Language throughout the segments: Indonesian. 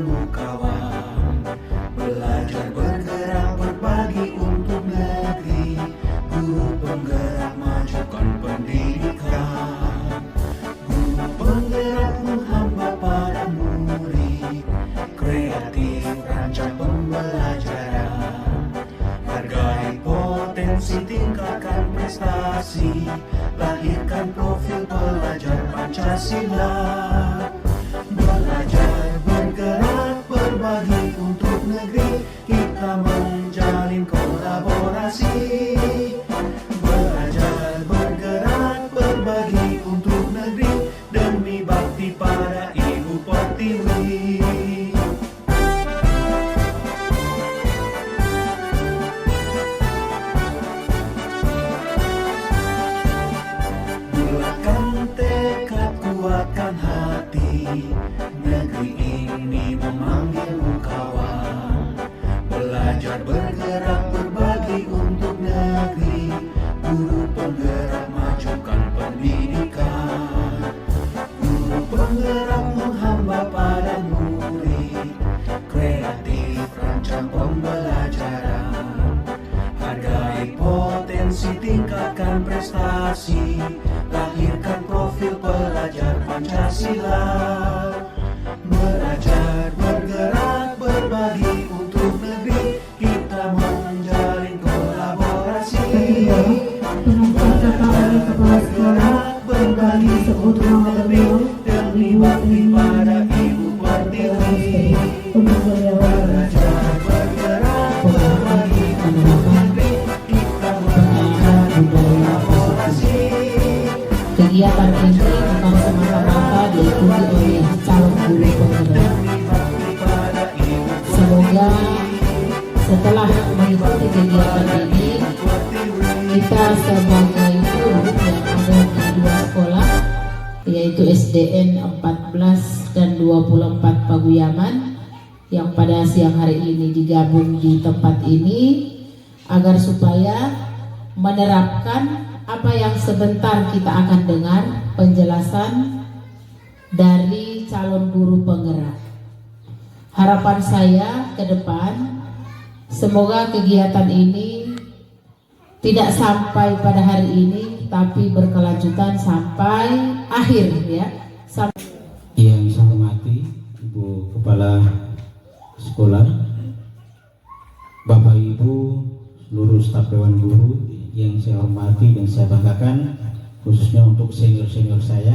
ilmu kawan. Belajar bergerak berbagi untuk negeri, guru penggerak majukan pendidikan. Guru penggerak menghamba pada murid, kreatif rancang pembelajaran. Hargai potensi, tingkatkan prestasi, lahirkan profil pelajar Pancasila. Belajar bergerak berbagi untuk negeri, kita menjalin kolaborasi. Belajar bergerak berbagi untuk negeri, demi bakti pada Ibu Pertiwi. Bulatkan tekad, kuatkan hati, negeri ini memanggilmu kawan. Belajar bergerak berbagi untuk negeri, guru penggerak majukan pendidikan. Guru penggerak menghamba pada murid, kreatif rancang pembelajaran. Hargai potensi, tingkatkan prestasi, lahirkan profil pelajar Pancasila. Belajar bergerak berbagi untuk negeri, kita menjalin kolaborasi. Belajar bergerak berbagi untuk negeri, demi bakti pada Ibu Pertiwi. Belajar bergerak berbagi untuk negeri, kita menjalin kolaborasi. Kegiatan ini bukan semata-mata diikuti oleh calon guru penggerak. Semoga setelah mengikuti kegiatan ini, kita sebagai guru yang ada di dua sekolah, yaitu SDN 14 dan 24 Paguyaman, yang pada siang hari ini digabung di tempat ini, agar supaya menerapkan apa yang sebentar kita akan dengar penjelasan dari calon guru penggerak. Harapan saya ke depan, semoga kegiatan ini tidak sampai pada hari ini, tapi berkelanjutan sampai akhir ya. Yang saya hormati Ibu Kepala Sekolah, Bapak Ibu, seluruh staf Dewan Guru yang saya hormati dan saya banggakan, khususnya untuk senior-senior saya.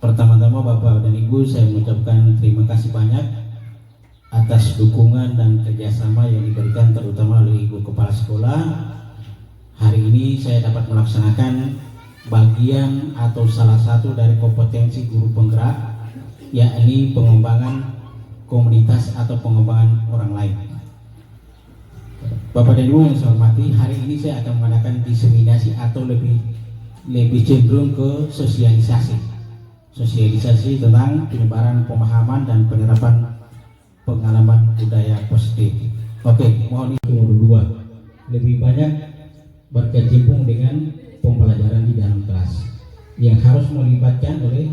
Pertama-tama Bapak dan Ibu, saya mengucapkan terima kasih banyak atas dukungan dan kerjasama yang diberikan terutama oleh Ibu Kepala Sekolah. Hari ini saya dapat melaksanakan bagian atau salah satu dari kompetensi guru penggerak, yakni pengembangan komunitas atau pengembangan orang lain. Bapak dan Ibu yang saya hormati, hari ini saya akan mengadakan diseminasi atau lebih cenderung ke sosialisasi tentang penyebaran pemahaman dan penerapan pengalaman budaya positif. Oke, mohon nomor 2, lebih banyak berkecimpung dengan pembelajaran di dalam kelas yang harus melibatkan oleh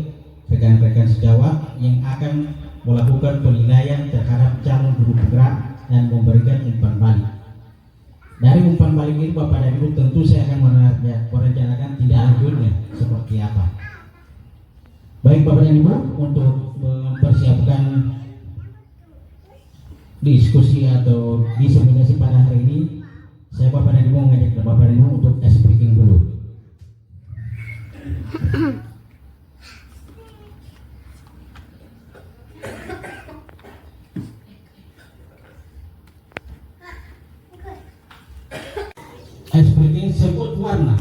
rekan-rekan sejawat yang akan melakukan penilaian terhadap calon guru penggerak dan memberikan umpan balik. Dari umpan balik ini Bapak dan Ibu, tentu saya akan merencanakan tindak lanjutnya seperti apa. Baik Bapak dan Ibu, untuk mempersiapkan diskusi atau diseminasi pada hari ini, saya Bapak dan Ibu mengajak Bapak dan Ibu untuk speaking dulu. Speaking sebut warna,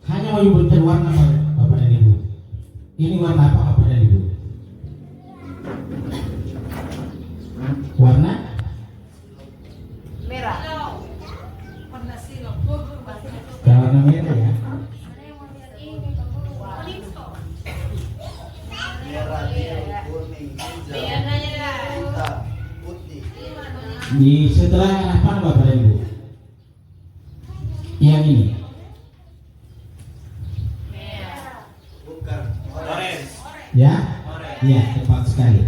hanya mau diberikan warna Bapak dan Ibu. Ini warna apa Bapak dan Ibu? Warna merah. Warna silau. warna merah ya. Di setelah apa Bapak dan Ibu? Yang ini. Bukan. Orange. Ya? Ya, tepat sekali.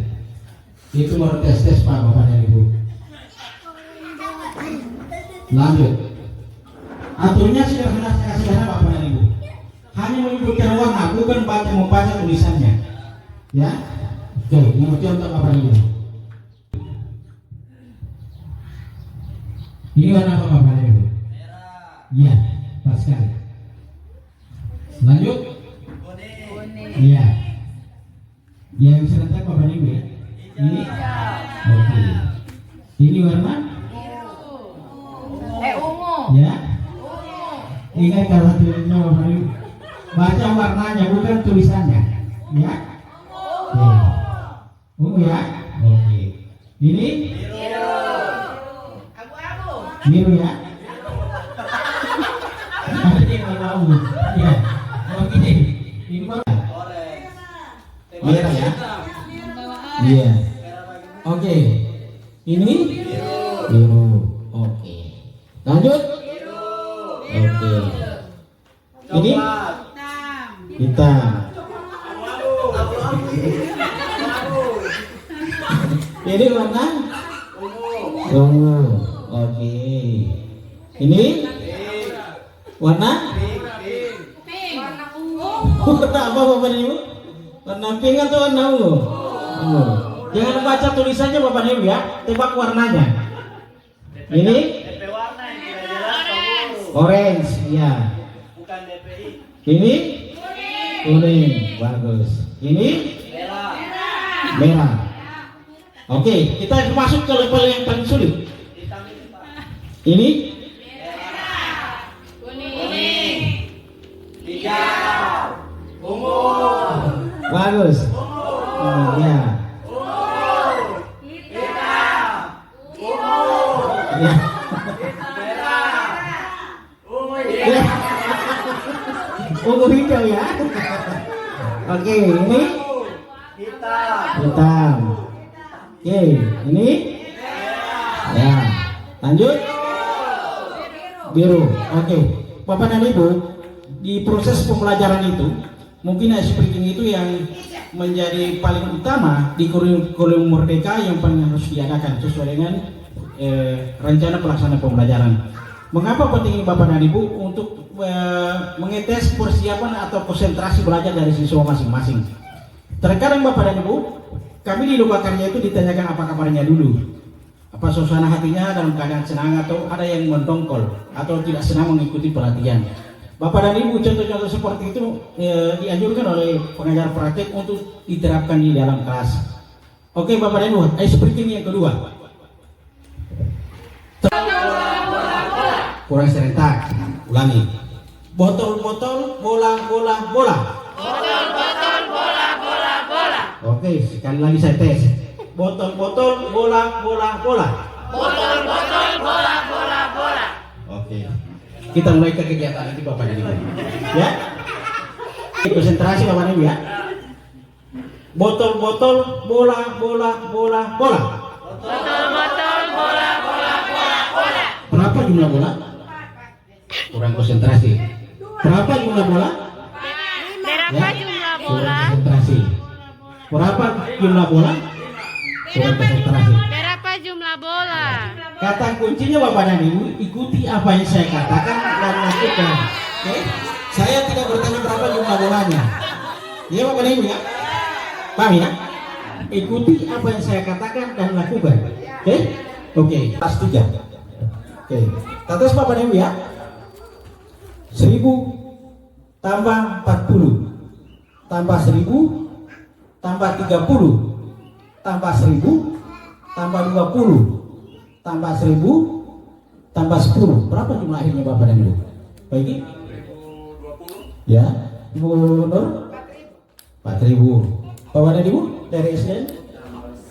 Itu baru tes Pak Bapak dan Ibu. Lanjut. Aturnya sederhana Bapak dan Ibu. Hanya menyebutkan warna, bukan membaca tulisannya. Ya. Oke, ini contoh Bapak dan Ibu. Ini warna apa Bapak dan Ibu? Iya, pas sekali. Lanjut. Iya. Yang bisa letak Bapak dan Ibu ya? Ini. Oke. Ini warna? Ungu. Ya. Ingat kalau tulisnya Bapak dan Ibu. Baca warnanya bukan tulisannya. Ya. Oke. Ungu ya. Oke. Ini? Biru ya. Ini abu. Ya. Oke. Ini mana? Merah ya. Iya. Oke. Ini biru. Oke. Lanjut. Oke. Ini hitam. Ini warna ungu. Oke. Ini warna warna apa Bapak Ibu? Warna pink atau warna ungu? Oh. Jangan baca tulisannya Bapak Ibu ya, tebak warnanya. Ini orange, ya. Ini kuning, bagus. Ini merah. Oke, kita masuk ke level yang paling sulit. Ini bagus. Ya. Ya. Ungu hijau ya. Oke, ini hitam. Oke, ini ya. Lanjut. Biru. Oke. Bapak dan Ibu, di proses pembelajaran itu mungkin ice breaking itu yang menjadi paling utama di kurikulum Merdeka yang paling harus diadakan sesuai dengan rencana pelaksanaan pembelajaran. Mengapa penting Bapak dan Ibu untuk mengetes persiapan atau konsentrasi belajar dari siswa masing-masing? Terkadang Bapak dan Ibu, kami di Lokakarya itu ditanyakan apa kabarnya dulu, apa suasana hatinya dalam keadaan senang atau ada yang mendongkol atau tidak senang mengikuti pelatihan. Bapak dan Ibu, contoh-contoh seperti itu dianjurkan oleh pengajar praktek untuk diterapkan di dalam kelas. Oke Bapak dan Ibu, ice breaking yang kedua. Kurang serentak, ulangi. Botol-botol, bola-bola, bola. Botol-botol, bola-bola, bola. Oke, sekali lagi saya tes. Botol-botol, bola-bola, bola. Botol-botol, bola-bola, bola. Oke. Kita mulai ke kegiatan nanti Bapak dan Ibu. Ya. Konsentrasi Bapak dan Ibu ya. Botol-botol, bola-bola, bola, bola. Botol-botol, bola-bola, bola, bola. Berapa jumlah bola? Kurang konsentrasi. Berapa jumlah bola? Berapa jumlah bola? Kurang konsentrasi. Berapa jumlah bola? Kurang konsentrasi. Berapa jumlah bola? Kata kuncinya Bapak dan Ibu, ikuti apa yang saya katakan dan lakukan. Oke? Saya tidak bertanya berapa jumlah bolanya. Ya Bapak dan Ibu ya? Paham ya? Ikuti apa yang saya katakan dan lakukan. Oke? Oke. Kelas 3. Oke. Atas Bapak dan Ibu ya. 1000 tambah 40 tambah 1000 tambah 30 tambah 1000 tambah 20 tambah 1000 tambah 10. Berapa jumlah akhirnya Bapak dan Ibu? Baik. Ya, Ibu Nur 4000. Bapak dan Ibu dari SDN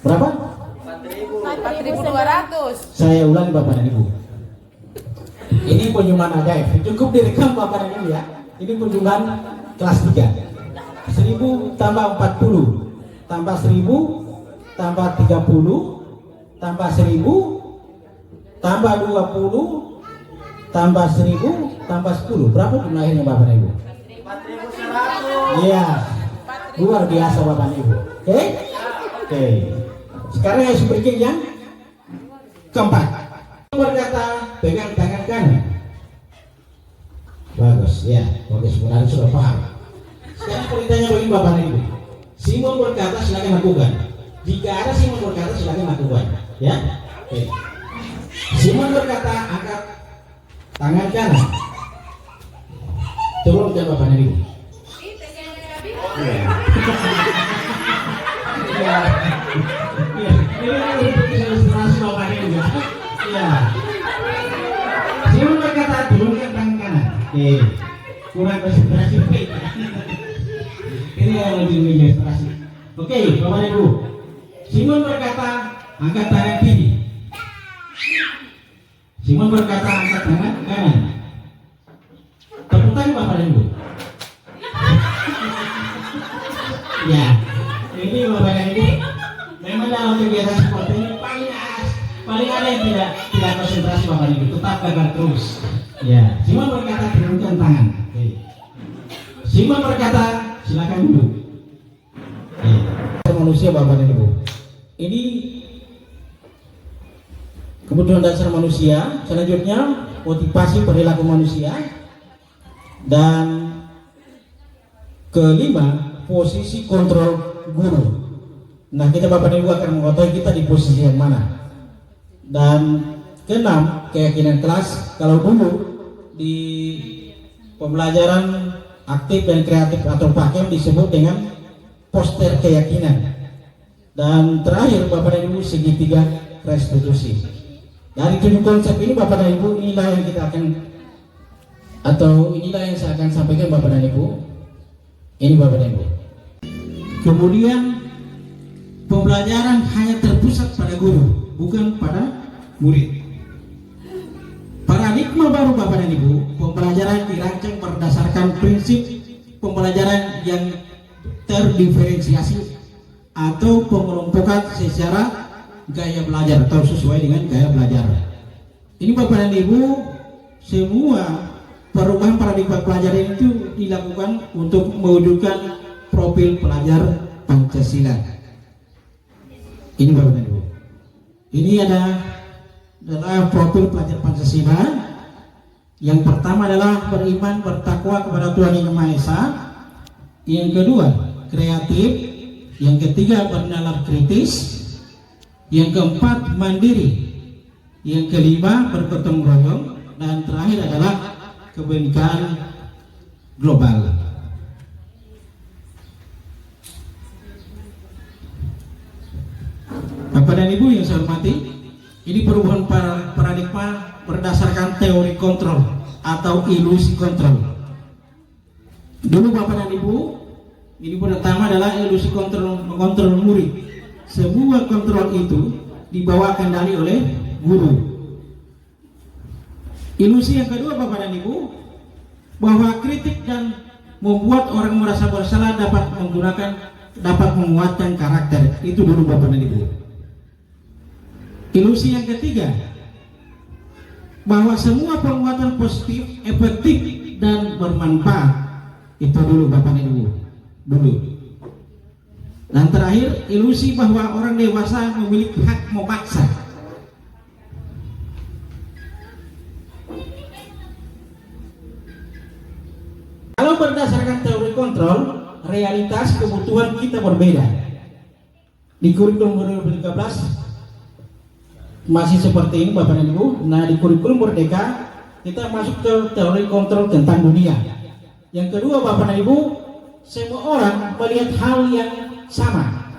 berapa? 4.200. Saya ulangi Bapak dan Ibu. Ini penjumlahan ajaib. Cukup direkam Bapak dan Ibu ya. Ini penjumlahan kelas 3. 1000 tambah 40 tambah 1000 tambah 30 tambah 1000 tambah 20 tambah 1000 tambah 10. Berapa jumlah akhirnya Bapak dan Ibu? 4.100. Iya. Luar biasa Bapak dan Ibu. Oke? Oke. Sekarang yang berikut yang keempat. Berkata pegang tangan kanan. Bagus ya. Oke, sebenarnya sudah paham. Sekarang perintahnya bagi Bapak dan Ibu. Simon berkata silakan lakukan. Jika ada Simon berkata silakan lakukan. Ya. Oke. Simon berkata angkat tangan kanan. Turunkan Bapak dan Ibu. Ya. Ya. Ya. Ini ilustrasi Bapak dan Ibu. Ya. Simon berkata turunkan tangan kanan. Oke. Kurang konsentrasi. Ini yang lebih ilustrasi. Oke, Bapak dan Ibu. Simon berkata angkat tangan kiri. Simon berkata angkat tangan kanan. Tepuk tangan Bapak dan Ibu. Ya, ini Bapak dan Ibu. Memang dalam kegiatan seperti ini paling ada yang tidak konsentrasi Bapak dan Ibu, tetap gagal terus. Ya, Simon berkata turunkan tangan. Oke. Simon berkata silakan duduk. Manusia Bapak dan Ibu. Ini kebutuhan dasar manusia. Selanjutnya motivasi perilaku manusia. Dan kelima, posisi kontrol guru. Nah, kita Bapak dan Ibu akan mengetahui kita di posisi yang mana. Dan keenam, keyakinan kelas. Kalau dulu di pembelajaran aktif dan kreatif atau pakem disebut dengan poster keyakinan. Dan terakhir Bapak dan Ibu, segitiga restitusi. Dari 7 konsep ini Bapak dan Ibu, inilah yang kita akan, atau inilah yang saya akan sampaikan Bapak dan Ibu. Ini Bapak dan Ibu. Kemudian pembelajaran hanya terpusat pada guru, bukan pada murid. Paradigma baru Bapak dan Ibu, pembelajaran dirancang berdasarkan prinsip pembelajaran yang terdiferensiasi atau pengelompokan secara gaya belajar atau sesuai dengan gaya belajar. Ini Bapak dan Ibu, semua perubahan paradigma pelajaran itu dilakukan untuk mewujudkan profil pelajar Pancasila. Ini Bapak dan Ibu. Ini adalah profil pelajar Pancasila. Yang pertama adalah beriman, bertakwa kepada Tuhan Yang Maha Esa. Yang kedua, kreatif. Yang ketiga, bernalar kritis. Yang keempat, mandiri. Yang kelima, bergotong royong. Dan terakhir adalah kebenekaan global. Bapak dan Ibu yang saya hormati, ini perubahan paradigma berdasarkan teori kontrol atau ilusi kontrol. Dulu Bapak dan Ibu, ini pertama adalah ilusi mengontrol murid. Semua kontrol itu dibawa kendali oleh guru. Ilusi yang kedua Bapak dan Ibu, bahwa kritik dan membuat orang merasa bersalah dapat menguatkan karakter. Itu dulu Bapak dan Ibu. Ilusi yang ketiga, bahwa semua penguatan positif, efektif dan bermanfaat. Itu dulu Bapak dan Ibu. Dulu. Dan terakhir, ilusi bahwa orang dewasa memiliki hak memaksa. Kalau berdasarkan teori kontrol, realitas kebutuhan kita berbeda. Di kurikulum 2013 masih seperti ini Bapak dan Ibu. Nah, di kurikulum Merdeka kita masuk ke teori kontrol tentang dunia. Yang kedua Bapak dan Ibu, semua orang melihat hal yang sama.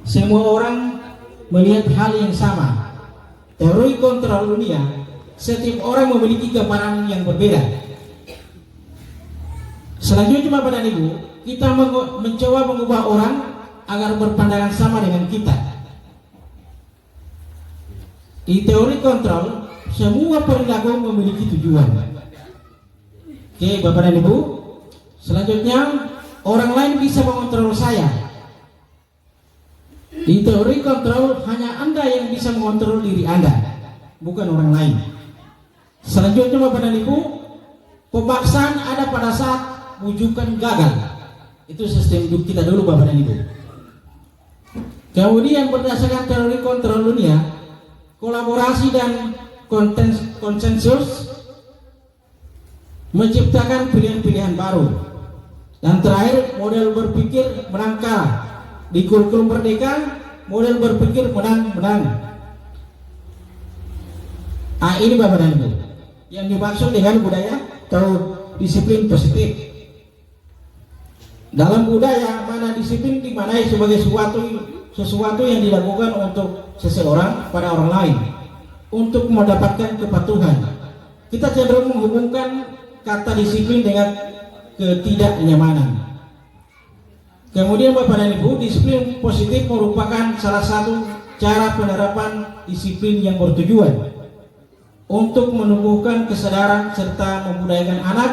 Semua orang melihat hal yang sama. Teori kontrol dunia, setiap orang memiliki gambaran yang berbeda. Selanjutnya Bapak dan Ibu, kita mencoba mengubah orang agar berpandangan sama dengan kita. Di teori kontrol, semua perilaku memiliki tujuan. Oke Bapak dan Ibu, selanjutnya orang lain bisa mengontrol saya. Di teori kontrol, hanya Anda yang bisa mengontrol diri Anda, bukan orang lain. Selanjutnya Bapak dan Ibu, pemaksaan ada pada saat bujukan gagal. Itu sistem hidup kita dulu Bapak dan Ibu. Kemudian berdasarkan teori kontrol dunia, kolaborasi dan konsensus menciptakan pilihan-pilihan baru. Dan terakhir, model berpikir menangkal. Di kurikulum Merdeka, model berpikir menang-menang. Ini Bapak dan Ibu yang dimaksud dengan budaya atau disiplin positif. Dalam budaya, mana disiplin dimaknai sebagai sesuatu yang dilakukan untuk seseorang pada orang lain untuk mendapatkan kepatuhan. Kita cenderung menghubungkan kata disiplin dengan ketidaknyamanan. Kemudian Bapak dan Ibu, disiplin positif merupakan salah satu cara penerapan disiplin yang bertujuan untuk menumbuhkan kesadaran serta membudayakan anak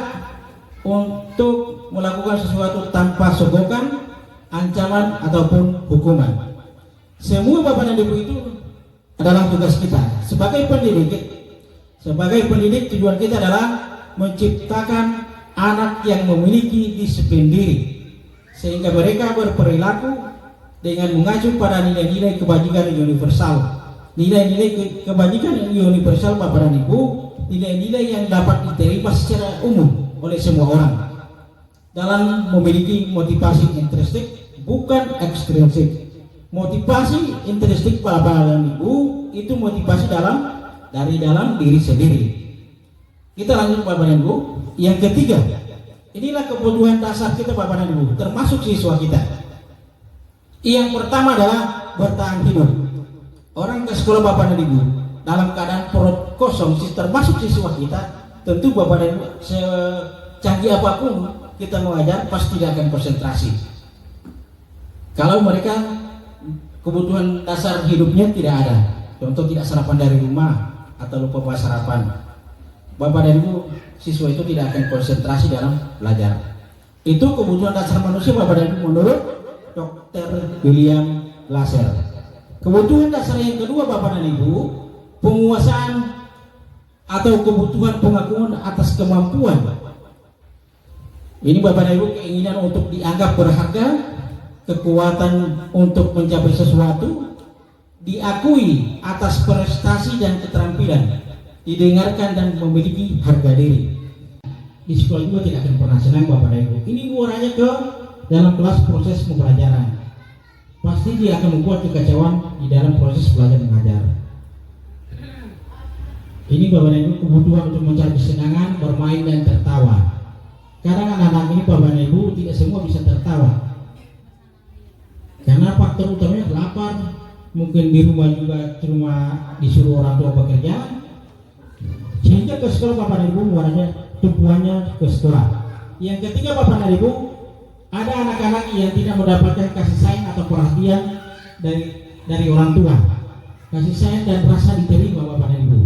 untuk melakukan sesuatu tanpa sogokan, ancaman ataupun hukuman. Semua Bapak dan Ibu itu adalah tugas kita sebagai pendidik. Sebagai pendidik, tujuan kita adalah menciptakan anak yang memiliki disiplin diri sehingga mereka berperilaku dengan mengacu pada nilai-nilai kebajikan universal. Nilai-nilai kebajikan yang universal Bapak dan Ibu, nilai-nilai yang dapat diterima secara umum oleh semua orang dalam memiliki motivasi intrinsik bukan ekstrinsik. Motivasi intrinsik Bapak dan Ibu itu motivasi dari dalam diri sendiri. Kita lanjut Bapak dan Ibu. Yang ketiga, inilah kebutuhan dasar kita Bapak dan Ibu, termasuk siswa kita. Yang pertama adalah bertahan hidup. Orang ke sekolah Bapak dan Ibu dalam keadaan perut kosong, termasuk siswa kita, tentu Bapak dan Ibu secanggih apapun kita mengajar pasti tidak akan konsentrasi. Kalau mereka kebutuhan dasar hidupnya tidak ada, contoh tidak sarapan dari rumah atau lupa bawa sarapan, Bapak dan Ibu siswa itu tidak akan konsentrasi dalam belajar. Itu kebutuhan dasar manusia Bapak dan Ibu menurut Dr. William Glasser. Kebutuhan dasar yang kedua Bapak dan Ibu, penguasaan atau kebutuhan pengakuan atas kemampuan. Ini Bapak dan Ibu keinginan untuk dianggap berharga, kekuatan untuk mencapai sesuatu, diakui atas prestasi dan keterampilan, didengarkan dan memiliki harga diri. Di sekolah juga tidak akan pernah senang Bapak dan Ibu. Ini muaranya ke dalam kelas proses pembelajaran. Pasti dia akan membuat kekacauan di dalam proses belajar mengajar. Ini Bapak dan Ibu kebutuhan untuk mencari kesenangan, bermain dan tertawa. Kadang anak-anak ini Bapak dan Ibu tidak semua bisa tertawa. Karena faktor utamanya lapar, mungkin di rumah juga cuma disuruh orang tua bekerja, sehingga ke sekolah Bapak dan Ibu muaranya tumpuannya ke sekolah. Yang ketiga Bapak dan Ibu, ada anak-anak yang tidak mendapatkan kasih sayang atau perhatian dari orang tua. Kasih sayang dan rasa diterima Bapak dan Ibu.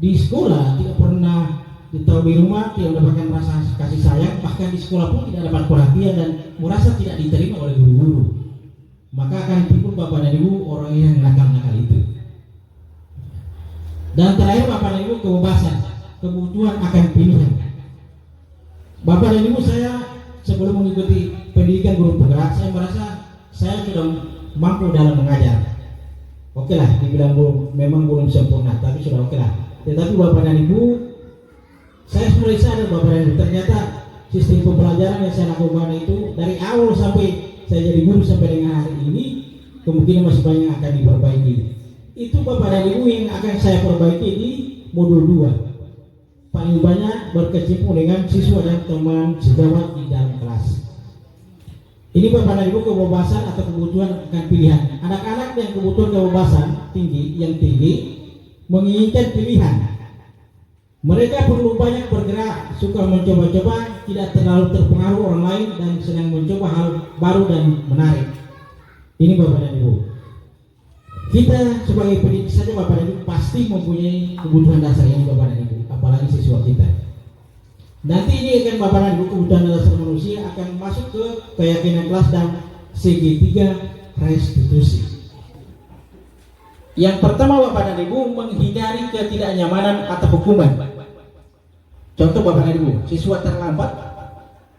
Di sekolah tidak pernah ditaruh di rumah, tidak mendapatkan rasa kasih sayang, bahkan di sekolah pun tidak dapat perhatian dan merasa tidak diterima oleh guru-guru. Maka akan timbul Bapak dan Ibu orang yang nakal-nakal itu. Dan terakhir Bapak dan Ibu kebebasan, kebutuhan akan pilihan. Bapak dan Ibu, saya sebelum mengikuti pendidikan guru penggerak, saya merasa saya sudah mampu dalam mengajar. Oke lah, dibilang memang belum sempurna, tapi sudah oke lah. Tetapi Bapak dan Ibu, saya mulai sadar Bapak dan Ibu, ternyata sistem pembelajaran yang saya lakukan itu dari awal sampai saya jadi guru sampai dengan hari ini, kemungkinan masih banyak akan diperbaiki. Itu Bapak dan Ibu yang akan saya perbaiki di modul 2. Paling banyak berkecimpung dengan siswa dan teman sejawat di dalam kelas. Ini Bapak dan Ibu kebebasan atau kebutuhan akan pilihan. Anak-anak yang kebutuhan kebebasan yang tinggi menginginkan pilihan. Mereka perlu banyak bergerak, suka mencoba-coba, tidak terlalu terpengaruh orang lain dan senang mencoba hal baru dan menarik. Ini Bapak dan Ibu. Kita sebagai pendidik saja Bapak dan Ibu pasti mempunyai kebutuhan dasar ini Bapak dan Ibu, apalagi siswa kita. Nanti ini akan Bapak dan Ibu kebutuhan dasar manusia akan masuk ke keyakinan kelas dan segitiga restitusi. Yang pertama Bapak dan Ibu, menghindari ketidaknyamanan atau hukuman. Contoh Bapak dan Ibu, siswa terlambat,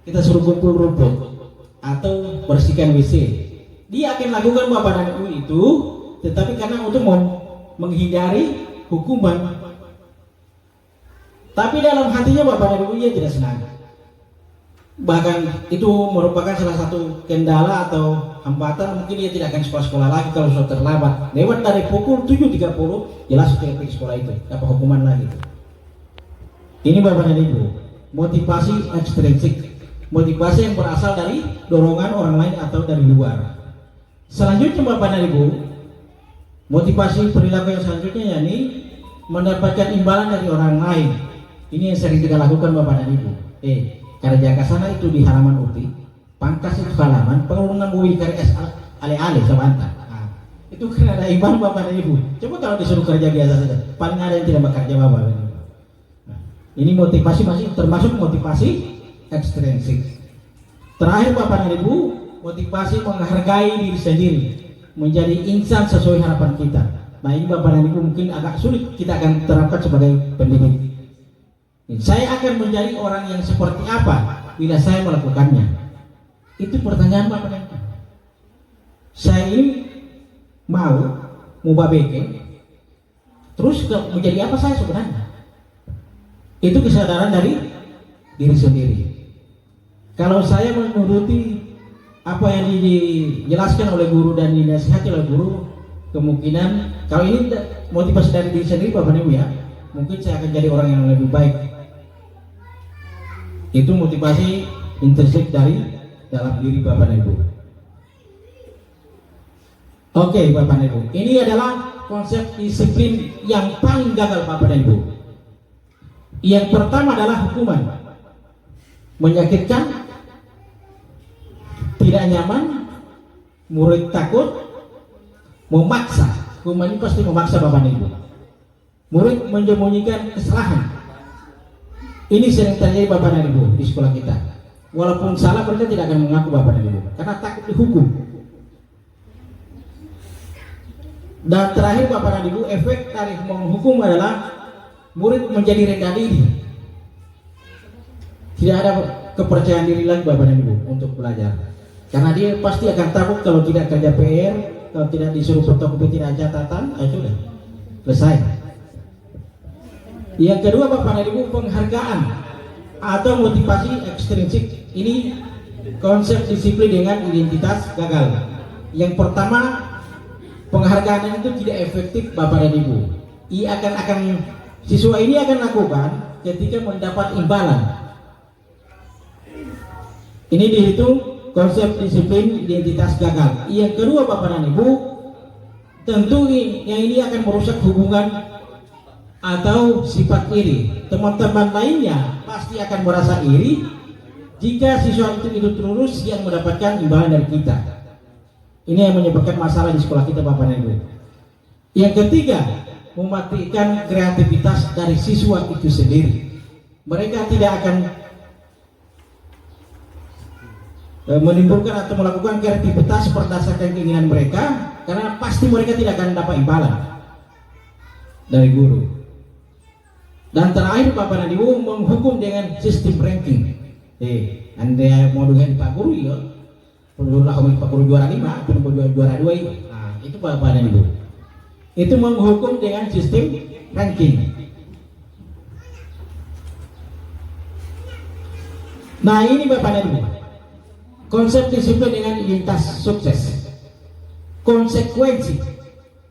kita suruh kumpul rumput atau bersihkan WC. dia akan lakukan Bapak dan Ibu itu, tetapi karena untuk menghindari hukuman. Tapi dalam hatinya Bapak dan Ibu dia tidak senang. Bahkan itu merupakan salah satu kendala atau hambatan, mungkin dia tidak akan sekolah-sekolah lagi kalau sudah terlambat. Lewat dari pukul 7.30 jelas tidak pergi sekolah itu, dapat hukuman lagi. Ini Bapak dan Ibu, motivasi ekstrinsik, motivasi yang berasal dari dorongan orang lain atau dari luar. Selanjutnya Bapak dan Ibu, motivasi perilaku yang selanjutnya yakni mendapatkan imbalan dari orang lain. Ini yang sering kita lakukan Bapak dan Ibu. Kerja ke sana itu di halaman UTI, pangkas itu halaman, pengurunan mobil KRS ale-ale sabanta. Nah, itu kan ada imbalan Bapak dan Ibu. Coba kalau disuruh kerja biasa saja, paling ada yang tidak bekerja Bapak dan Ibu. Nah, ini motivasi masih termasuk motivasi ekstrinsik. Terakhir Bapak dan Ibu, motivasi menghargai diri sendiri, menjadi insan sesuai harapan kita. Nah ini Bapak dan Ibu mungkin agak sulit kita akan terapkan sebagai pendidik. Saya akan menjadi orang yang seperti apa bila saya melakukannya? Itu pertanyaan Bapak dan Ibu. Saya ini mau babeke, terus menjadi apa saya sebenarnya? Itu kesadaran dari diri sendiri. Kalau saya menuruti apa yang dijelaskan oleh guru dan dinasihati oleh guru, kemungkinan kalau ini motivasi dari diri sendiri Bapak dan Ibu ya, mungkin saya akan jadi orang yang lebih baik. Itu motivasi intrinsik dari dalam diri Bapak dan Ibu. Oke Bapak dan Ibu, ini adalah konsep disiplin yang paling gagal Bapak dan Ibu. Yang pertama adalah hukuman, menyakitkan, tidak nyaman, murid takut, memaksa. Hukuman ini pasti memaksa Bapak dan Ibu. Murid menyembunyikan kesalahan. Ini sering terjadi Bapak dan Ibu di sekolah kita. Walaupun salah mereka tidak akan mengaku Bapak dan Ibu karena takut dihukum. Dan terakhir Bapak dan Ibu, efek dari menghukum adalah murid menjadi rendah diri. Tidak ada kepercayaan diri lagi Bapak dan Ibu untuk belajar. Karena dia pasti akan takut kalau tidak kerja PR, kalau tidak disuruh fotokopi tidak catatan, sudah selesai. Yang kedua Bapak dan Ibu, penghargaan atau motivasi ekstrinsik. Ini konsep disiplin dengan identitas gagal. Yang pertama, penghargaan itu tidak efektif Bapak dan Ibu. Siswa ini akan lakukan ketika mendapat imbalan. Ini dihitung konsep disiplin identitas gagal. Yang kedua Bapak dan Ibu, tentu yang ini akan merusak hubungan atau sifat iri. Teman-teman lainnya pasti akan merasa iri jika siswa itu terus yang mendapatkan imbalan dari kita. Ini yang menyebabkan masalah di sekolah kita Bapak dan Ibu. Yang ketiga, mematikan kreativitas dari siswa itu sendiri. Mereka tidak akan menimbulkan atau melakukan kreativitas berdasarkan keinginan mereka, karena pasti mereka tidak akan dapat imbalan dari guru. Dan terakhir Bapak dan Ibu, menghukum dengan sistem ranking. Anda mau dengan Pak Guru ya, perlu lah Pak Guru juara 5, perlu juara 2 itu. Nah, itu Bapak dan Ibu. Itu menghukum dengan sistem ranking. Nah, ini Bapak dan Ibu, konsep disiplin dengan identitas sukses. Konsekuensi,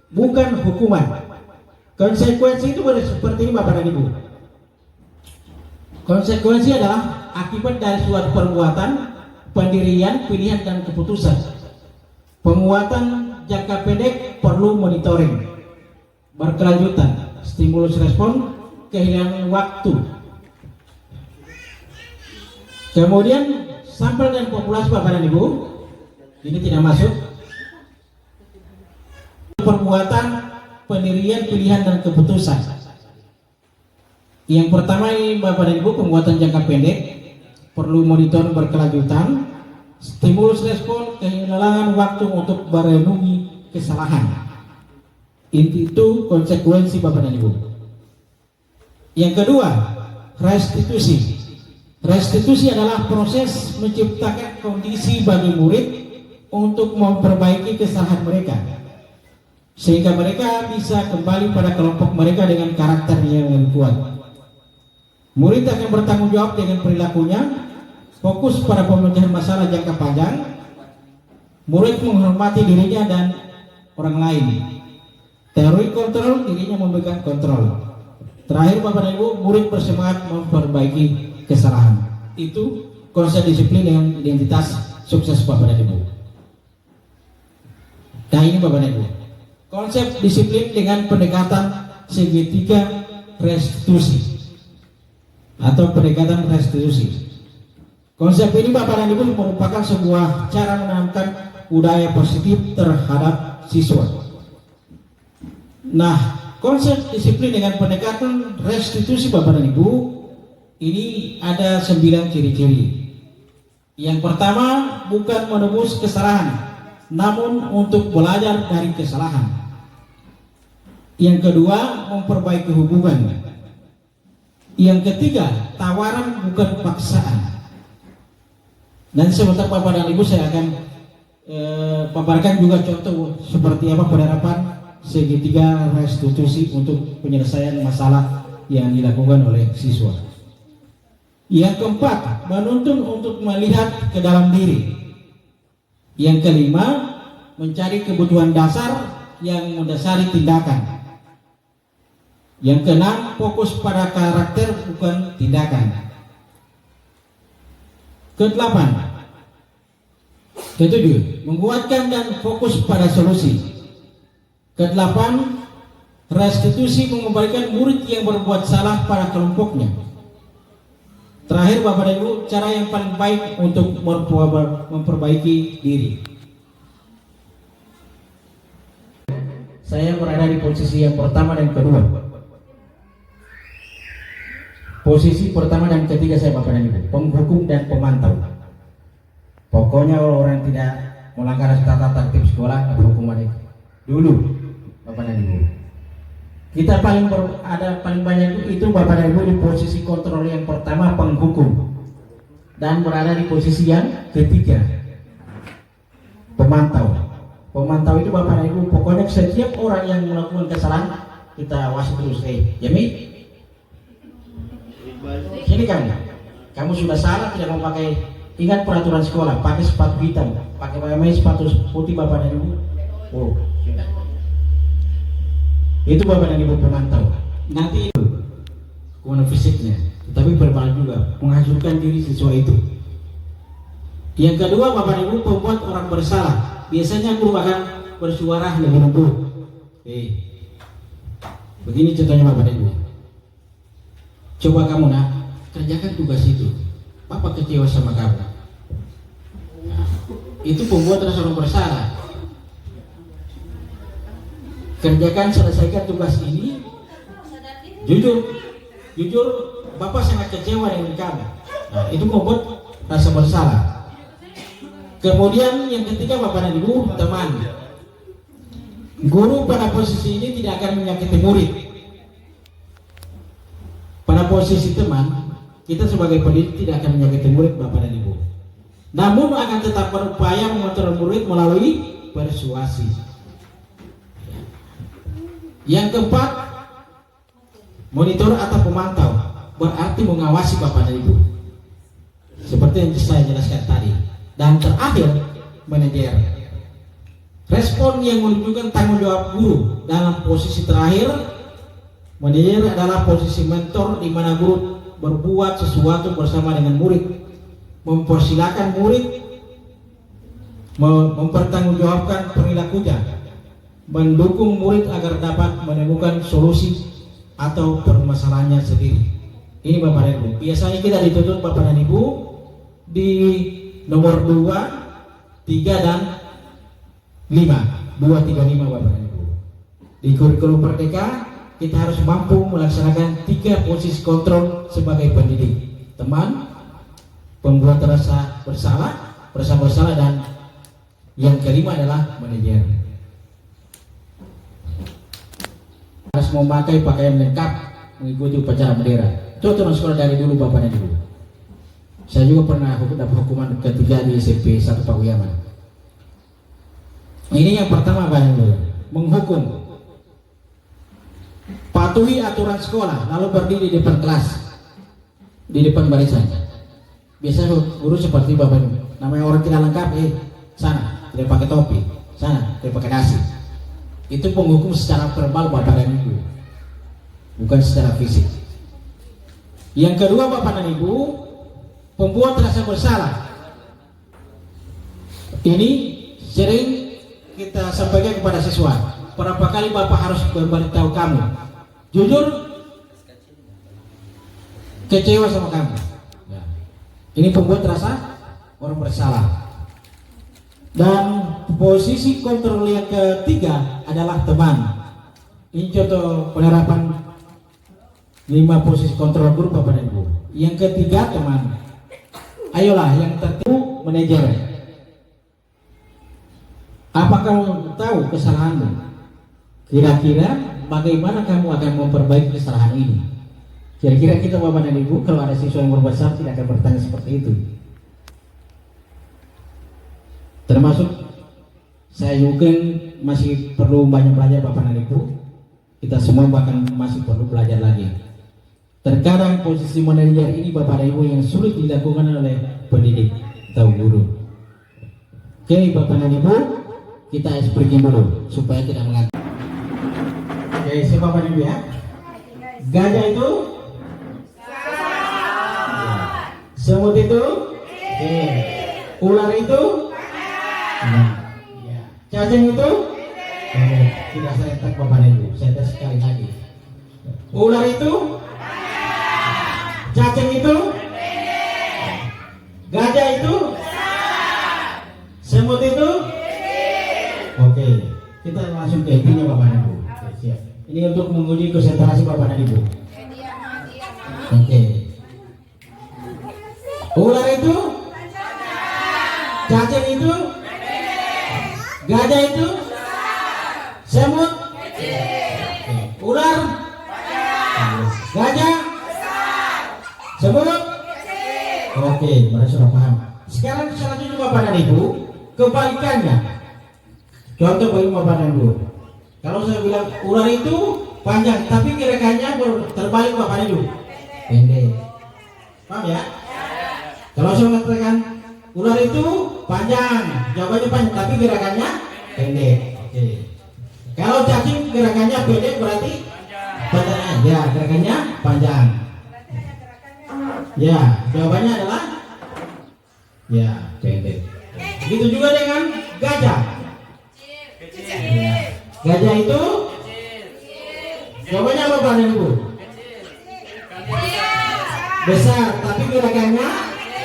bukan hukuman. Konsekuensi itu seperti ini Bapak dan Ibu. Konsekuensi adalah akibat dari suatu perbuatan, pendirian, pilihan dan keputusan. Penguatan jangka pendek perlu monitoring, berkelanjutan, stimulus respon, kehilangan waktu. Kemudian sampel dan populasi Bapak dan Ibu, ini tidak masuk. Perbuatan, pendirian, pilihan dan keputusan. Yang pertama ini Bapak dan Ibu, penguatan jangka pendek perlu monitor berkelanjutan, stimulus respon, kehilangan waktu untuk merenungi kesalahan. Itu konsekuensi Bapak dan Ibu. Yang kedua, restitusi. Restitusi adalah proses menciptakan kondisi bagi murid untuk memperbaiki kesalahan mereka, sehingga mereka bisa kembali pada kelompok mereka dengan karakter yang lebih kuat. Murid akan bertanggung jawab dengan perilakunya, fokus pada pemecahan masalah jangka panjang. Murid menghormati dirinya dan orang lain. Teori kontrol, dirinya memegang kontrol. Terakhir Bapak dan Ibu, murid bersemangat memperbaiki kesalahan. Itu konsep disiplin dengan identitas sukses Bapak dan Ibu. Nah ini Bapak dan Ibu, konsep disiplin dengan pendekatan segitiga restitusi atau pendekatan restitusi. Konsep ini Bapak dan Ibu merupakan sebuah cara menanamkan budaya positif terhadap siswa. Nah, konsep disiplin dengan pendekatan restitusi Bapak dan Ibu ini ada 9 ciri-ciri. Yang pertama, bukan menebus kesalahan, namun untuk belajar dari kesalahan. Yang kedua, memperbaiki hubungan. Yang ketiga, tawaran bukan paksaan. Dan sebentar Bapak dan Ibu saya akan paparkan juga contoh seperti apa penerapan segitiga restitusi untuk penyelesaian masalah yang dilakukan oleh siswa. Yang keempat, menuntun untuk melihat ke dalam diri. Yang kelima, mencari kebutuhan dasar yang mendasari tindakan. Yang keenam, fokus pada karakter bukan tindakan. Kedelapan, ketujuh, menguatkan dan fokus pada solusi. Kedelapan, restitusi mengembalikan murid yang berbuat salah pada kelompoknya. Terakhir Bapak dan Ibu, cara yang paling baik untuk memperbaiki diri. Saya berada di posisi yang pertama dan kedua. Posisi pertama dan ketiga saya Bapak dan Ibu, penghukum dan pemantau. Pokoknya kalau orang tidak melanggar tata tertib sekolah, ada hukuman itu. Dulu Bapak dan Ibu, kita paling banyak itu Bapak dan Ibu di posisi kontrol yang pertama, penghukum, dan berada di posisi yang ketiga, pemantau. Pemantau itu Bapak dan Ibu, pokoknya setiap orang yang melakukan kesalahan kita awasi terus. Jami, sini kamu sudah salah, tidak mau pakai, ingat peraturan sekolah, pakai sepatu hitam, pakai sepatu putih Bapak dan Ibu. Oh, sudah. Itu Bapak dan Ibu pemantau. Nanti itu kemana fisiknya, tetapi berbalik juga menghasilkan diri siswa itu. Yang kedua Bapak dan Ibu, pembuat orang bersalah. Biasanya guru akan bersuara lebih lembut. Begini contohnya Bapak dan Ibu. Coba kamu kerjakan tugas itu. Bapak kecewa sama kamu. Nah, itu pembuat orang bersalah. Kerjakan, selesaikan tugas ini. Jujur Bapak sangat kecewa dengan kamu. Nah, itu membuat rasa bersalah. Kemudian yang ketiga Bapak dan Ibu, teman. Guru pada posisi ini tidak akan menyakiti murid. Pada posisi teman, kita sebagai pendidik tidak akan menyakiti murid Bapak dan Ibu. Namun akan tetap berupaya mengontrol murid melalui persuasi. Yang keempat, monitor atau pemantau, berarti mengawasi Bapak dan Ibu, seperti yang saya jelaskan tadi. Dan terakhir, manajer. Respon yang menunjukkan tanggung jawab guru. Dalam posisi terakhir, manajer adalah posisi mentor di mana guru berbuat sesuatu bersama dengan murid, mempersilahkan murid mempertanggungjawabkan perilakunya, mendukung murid agar dapat menemukan solusi atau permasalahannya sendiri. Ini Bapak dan Ibu. Biasanya kita dituntut Bapak dan Ibu di nomor 2, 3 dan 5. 2, 3, 5 Bapak dan Ibu. Di kurikulum Merdeka kita harus mampu melaksanakan 3 posisi kontrol sebagai pendidik. Teman, pembuat rasa bersalah, dan yang kelima adalah manajer. Harus memakai pakaian lengkap mengikuti upacara bendera. Itu aturan sekolah dari dulu Bapak dan Ibu. Saya juga pernah dapat hukuman ketiga di SMP 1 Pakuyaman. Ini yang pertama Bapak Ibu, menghukum. Patuhi aturan sekolah, lalu berdiri di depan kelas, di depan barisan. Biasanya guru seperti Bapak Ibu, namanya orang tidak lengkap, sana tidak pakai topi, sana tidak pakai dasi. Itu penghukum secara verbal Bapak dan Ibu, bukan secara fisik. Yang kedua Bapak dan Ibu, pembuat rasa bersalah. Ini sering kita sampaikan kepada siswa. Berapa kali Bapak harus memberitahu kamu, jujur kecewa sama kamu. Ya. Ini pembuat rasa orang bersalah. Dan posisi kontrol yang ketiga adalah teman. Ini contoh penerapan 5 posisi kontrol guru Bapak dan Ibu. Yang ketiga teman. Ayolah yang tertentu manajer. Apa kamu tahu kesalahanmu? Kira-kira bagaimana kamu akan memperbaiki kesalahan ini? Kira-kira kita Bapak dan Ibu kalau ada siswa yang berbuat salah tidak akan bertanya seperti itu. Termasuk saya juga masih perlu banyak belajar Bapak dan Ibu. Kita semua bahkan masih perlu belajar lagi. Terkadang posisi manajer ini Bapak dan Ibu yang sulit dilakukan oleh pendidik atau guru. Oke Bapak dan Ibu, kita explain dulu supaya tidak mengantuk. Oke, siapa Bapak dan Ibu ya? Gajah itu? Semut itu? Ular itu? Cacing itu? Tidak saya tak Bapak dan Ibu, saya tes sekali lagi. Ular itu? Cacing itu? Gajah itu? Semut itu? Oke, kita langsung ke intinya Bapak dan Ibu. Oke, siap. Ini untuk menguji konsentrasi Bapak dan Ibu. Oke. Ular itu? Cacing itu? Gajah itu? Semut? Ular? Gajah? Semut? Oke, mereka sudah paham. Sekarang selanjutnya Bapak dan Ibu, kebalikannya. Contoh bagi Bapak dan Ibu. Kalau saya bilang ular itu panjang, tapi gerakannya terbalik Bapak dan Ibu, pendek. Paham ya? Kalau saya mengatakan ular itu panjang, jawabannya panjang, tapi gerakannya pendek. Oke. Kalau cacing gerakannya pendek berarti panjang. Ya, gerakannya panjang. Ya, jawabannya adalah ya pendek. Begitu juga dengan gajah. Ya. Gajah itu jawabannya apa Bapak dan Ibu? Besar, tapi gerakannya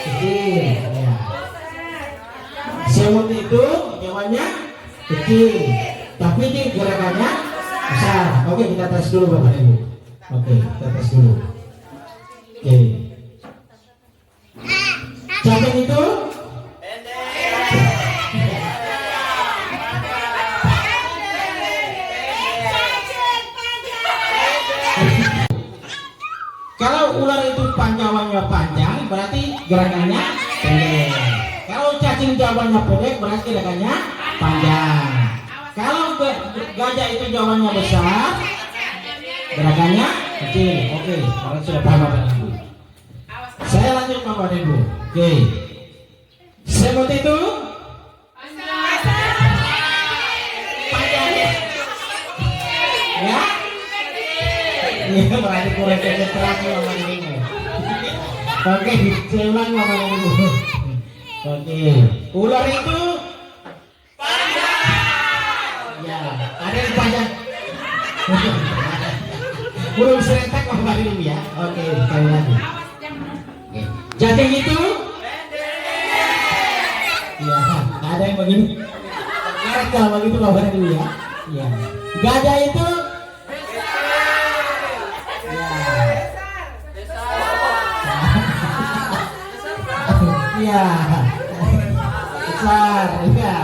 kecil. Ya. Semut itu jawabannya kecil, tapi di gerakannya besar. Oke, kita tes dulu Bapak dan Ibu. Oke, kita tes dulu. Oke. Cacing itu kalau ular itu jawabannya panjang berarti gerakannya pendek. Kalau cacing jawabannya pendek berarti gerakannya panjang. Kalau gajah itu jawabannya besar, gerakannya kecil. Oke, kalian sudah paham Bapak Ibu. Saya lanjut Bapak Ibu. Oke. Semut itu panjang. Ya? Iya, berarti kurang konsentrasi Bapak Ibu. Oke, saya ulang Bapak Ibu. Oke. Ular itu panjang. Ya, ada yang panjang. Belum serentak Bapak Ibu ya. Oke, sekali lagi. Cacing itu? Ya, ada yang begini. Kalau begitu Bapak Ibu ya. Ya. Gajah itu? Ya. Besar, ya.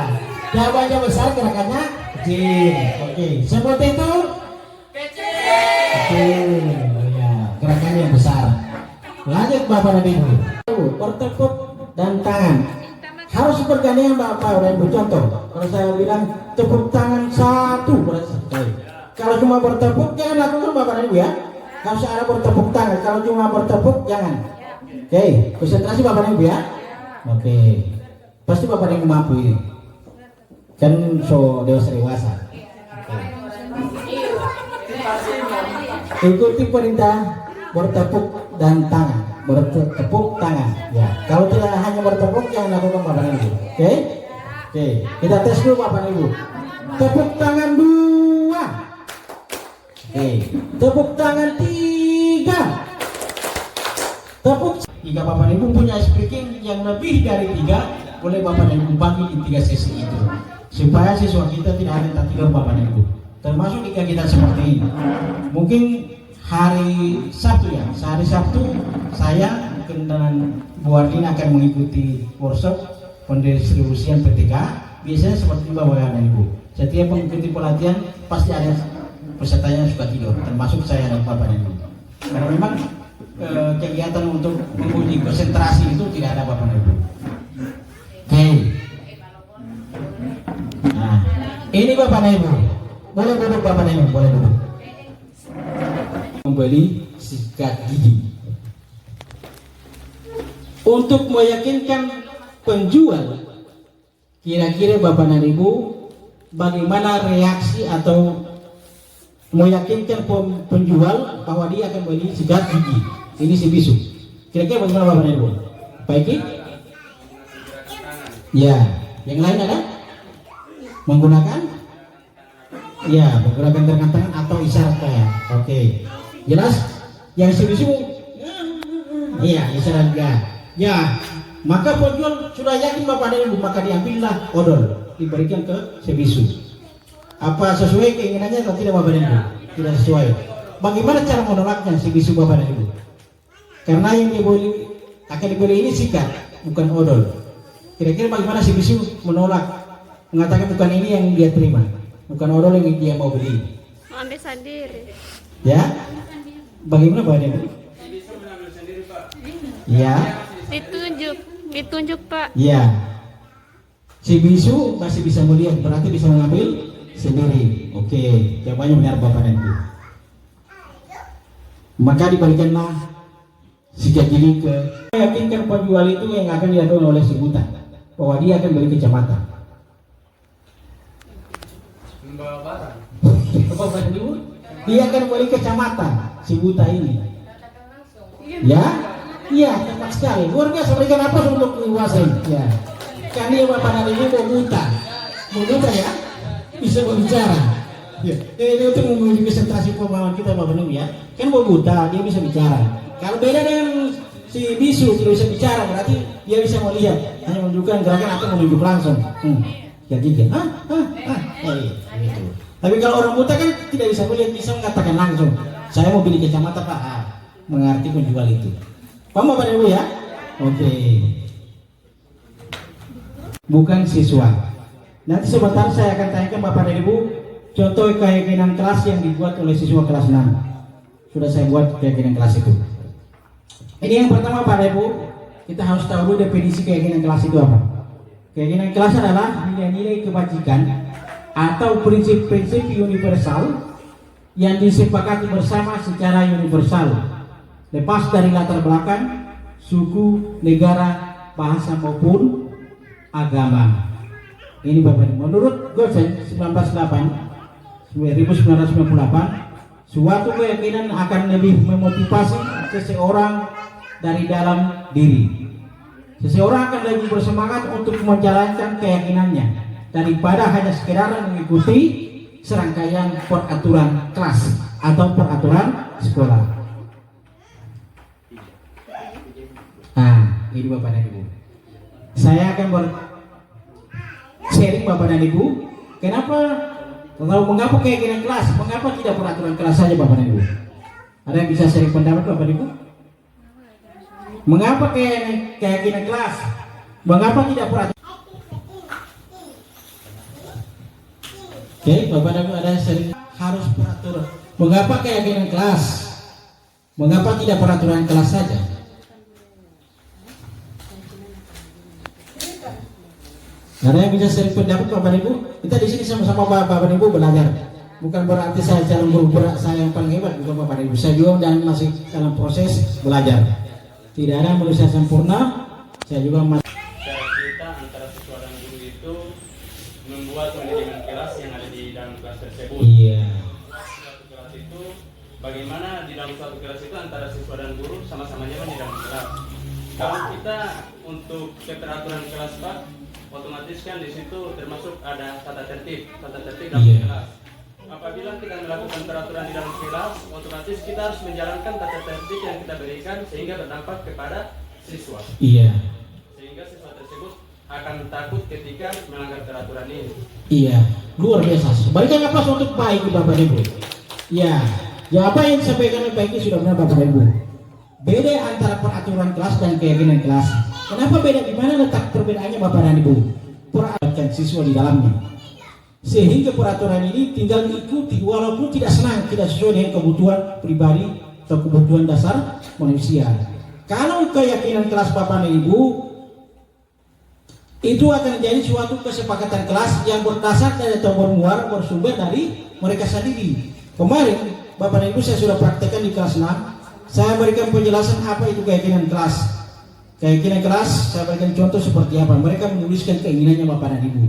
Jawabannya besar, gerakannya kecil. Oke. Semut itu? Kecil. Ya, gerakannya yang besar. Lanjut Bapak dan Ibu. Bertepuk dan tangan. harus bergandengan Bapak dan Ibu. Contoh, kalau saya bilang tepuk tangan satu berarti sekali. Kalau cuma bertepuk jangan lakukan Bapak dan Ibu ya. Harus ada bertepuk tangan. Kalau cuma bertepuk jangan. Oke, konsentrasi Bapak dan Ibu ya. Oke, pasti Bapak dan Ibu mampu ini. Kan so dewasa. Ikuti perintah bertepuk dan tangan, bertepuk tangan. Ya, kalau tidak hanya bertepuk jangan lakukan Bapak dan Ibu. Oke, kita tes dulu Bapak dan Ibu. Tepuk tangan 2. Tepuk tangan 3. Tepuk. Jika Bapak dan Ibu punya speaking yang lebih dari 3, boleh Bapak dan Ibu bagi di 3 sesi itu, supaya siswa kita tidak ada yang tidur Bapak dan Ibu. Termasuk jika kita seperti ini. Mungkin hari Sabtu ya, hari Sabtu saya dengan Bu Ardin akan mengikuti workshop pendistribusian PTK. Biasanya seperti Bapak dan Ibu, setiap mengikuti pelatihan pasti ada pesertanya yang suka tidur, termasuk saya dan Bapak dan Ibu. Karena memang kegiatan untuk menguji konsentrasi itu tidak ada Bapak dan Ibu. Oke. Nah, ini Bapak dan Ibu. Boleh duduk Bapak dan Ibu, boleh duduk. Membeli sikat gigi. Untuk meyakinkan penjual, kira-kira Bapak dan Ibu bagaimana reaksi atau meyakinkan penjual bahwa dia akan beli sikat gigi ini si bisu. Kira-kira bagaimana Bapak dan Ibu? Baik? Ya, yang lain ada? Menggunakan? Ya, menggunakan gerakan tangan atau isyarat kayak. Oke, jelas? Yang si bisu? Iya, isyarat ya. Ya, maka penjual sudah yakin Bapak dan Ibu, maka diambillah odol, diberikan ke si bisu. Apa sesuai keinginannya atau tidak Bapak dan Ibu? Tidak sesuai. Bagaimana cara menolaknya si bisu Bapak dan Ibu? Karena yang akan dibeli ini sikat, bukan odol. Kira-kira bagaimana si bisu menolak, mengatakan bukan ini yang dia terima, bukan odol yang dia mau beli? Ambil sendiri. Ya, bagaimana Bapak dan Ibu? Ya. Ditunjuk Pak. Ya. Si bisu masih bisa melihat, berarti bisa mengambil sendiri. Oke, jawabannya benar Bapak dan Ibu. Maka dibalikanlah sikat gigi ke meyakinkan penjual itu yang akan dilakukan oleh si buta bahwa dia akan beli kecamatan. Membawa barang. Bapak dan Ibu, dia akan beli kecamatan si buta ini. Ya, iya tepat sekali. Luar biasa, berikan apa untuk menguasai. Ya, kan dia Bapak dan Ibu mau buta ya, bisa berbicara. Ya, ini untuk menguji konsentrasi pemahaman kita Bapak dan Ibu ya. Kan mau buta, dia bisa bicara. Kalau beda dengan si bisu tidak bisa bicara, berarti dia bisa melihat, hanya menunjukkan gerakan atau menunjuk langsung. Ya gitu. Gitu. Tapi kalau orang buta kan tidak bisa melihat, bisa mengatakan langsung, saya mau pilih kacamata Pak. Mengerti penjual itu. Paham Bapak Ibu ya? Oke. Bukan siswa. Nanti sebentar saya akan tanyakan Bapak dan Ibu contoh keyakinan kelas yang dibuat oleh siswa kelas 6. Sudah saya buat keyakinan kelas itu. Ini yang pertama Pak Ibu, kita harus tahu dulu definisi keyakinan kelas itu apa. Keyakinan kelas adalah nilai-nilai kebajikan atau prinsip-prinsip universal yang disepakati bersama secara universal, lepas dari latar belakang, suku, negara, bahasa maupun agama. Ini Bapak Ibu, menurut Gosen 1998, suatu keyakinan akan lebih memotivasi seseorang dari dalam diri. Seseorang akan lebih bersemangat untuk menjalankan keyakinannya daripada hanya sekedar mengikuti serangkaian peraturan kelas atau peraturan sekolah. Nah, ini Bapak dan Ibu. Saya akan sharing Bapak dan Ibu, mengapa keyakinan kelas, mengapa tidak peraturan kelas saja Bapak dan Ibu? Ada yang bisa sharing pendapat Bapak dan Ibu? Mengapa keyakinan kelas? Mengapa tidak peraturan? Oke, Bapak dan Ibu ada sharing harus peraturan. Mengapa keyakinan kelas? Mengapa tidak peraturan kelas saja? Ada yang bisa sering pendapat Bapak Ibu? Kita di sini sama-sama Bapak Ibu belajar. Bukan berarti saya calon guru berat saya yang paling hebat, bukan Bapak Ibu. Saya juga dan masih dalam proses belajar. Tidak ada manusia sempurna. Saya juga masih. Cara kita antara siswa dan guru itu membuat manajemen kelas yang ada di dalam kelas tersebut. Iya. Suatu kelas itu bagaimana di dalam suatu kelas itu antara siswa dan guru sama-sama nyaman di dalam kelas. Kalau kita untuk keteraturan kelas Pak, otomatis kan di situ termasuk ada tata tertib dalam kelas. Apabila kita melakukan peraturan di dalam kelas, otomatis kita harus menjalankan tata tertib yang kita berikan sehingga berdampak kepada siswa. Iya. Sehingga siswa tersebut akan takut ketika melanggar peraturan ini. Iya, luar biasa. Berikan apa untuk baik Bapak Ibu. Ya, apa yang disampaikan oleh Pak Iki sudah benar Bapak Ibu. Beda antara peraturan kelas dan keyakinan kelas. Kenapa beda? Di mana letak perbedaannya Bapak dan Ibu? Peraturan siswa di dalamnya. Sehingga peraturan ini tinggal diikuti walaupun tidak senang, tidak sesuai dengan kebutuhan pribadi atau kebutuhan dasar manusia. Kalau keyakinan kelas Bapak dan Ibu itu akan menjadi suatu kesepakatan kelas yang berdasar dari atau bersumber dari mereka sendiri. Kemarin Bapak dan Ibu saya sudah praktekkan di kelas 6. Saya berikan penjelasan apa itu keyakinan kelas. Keyakinan kelas saya berikan contoh seperti apa. Mereka menuliskan keinginannya Bapak dan Ibu.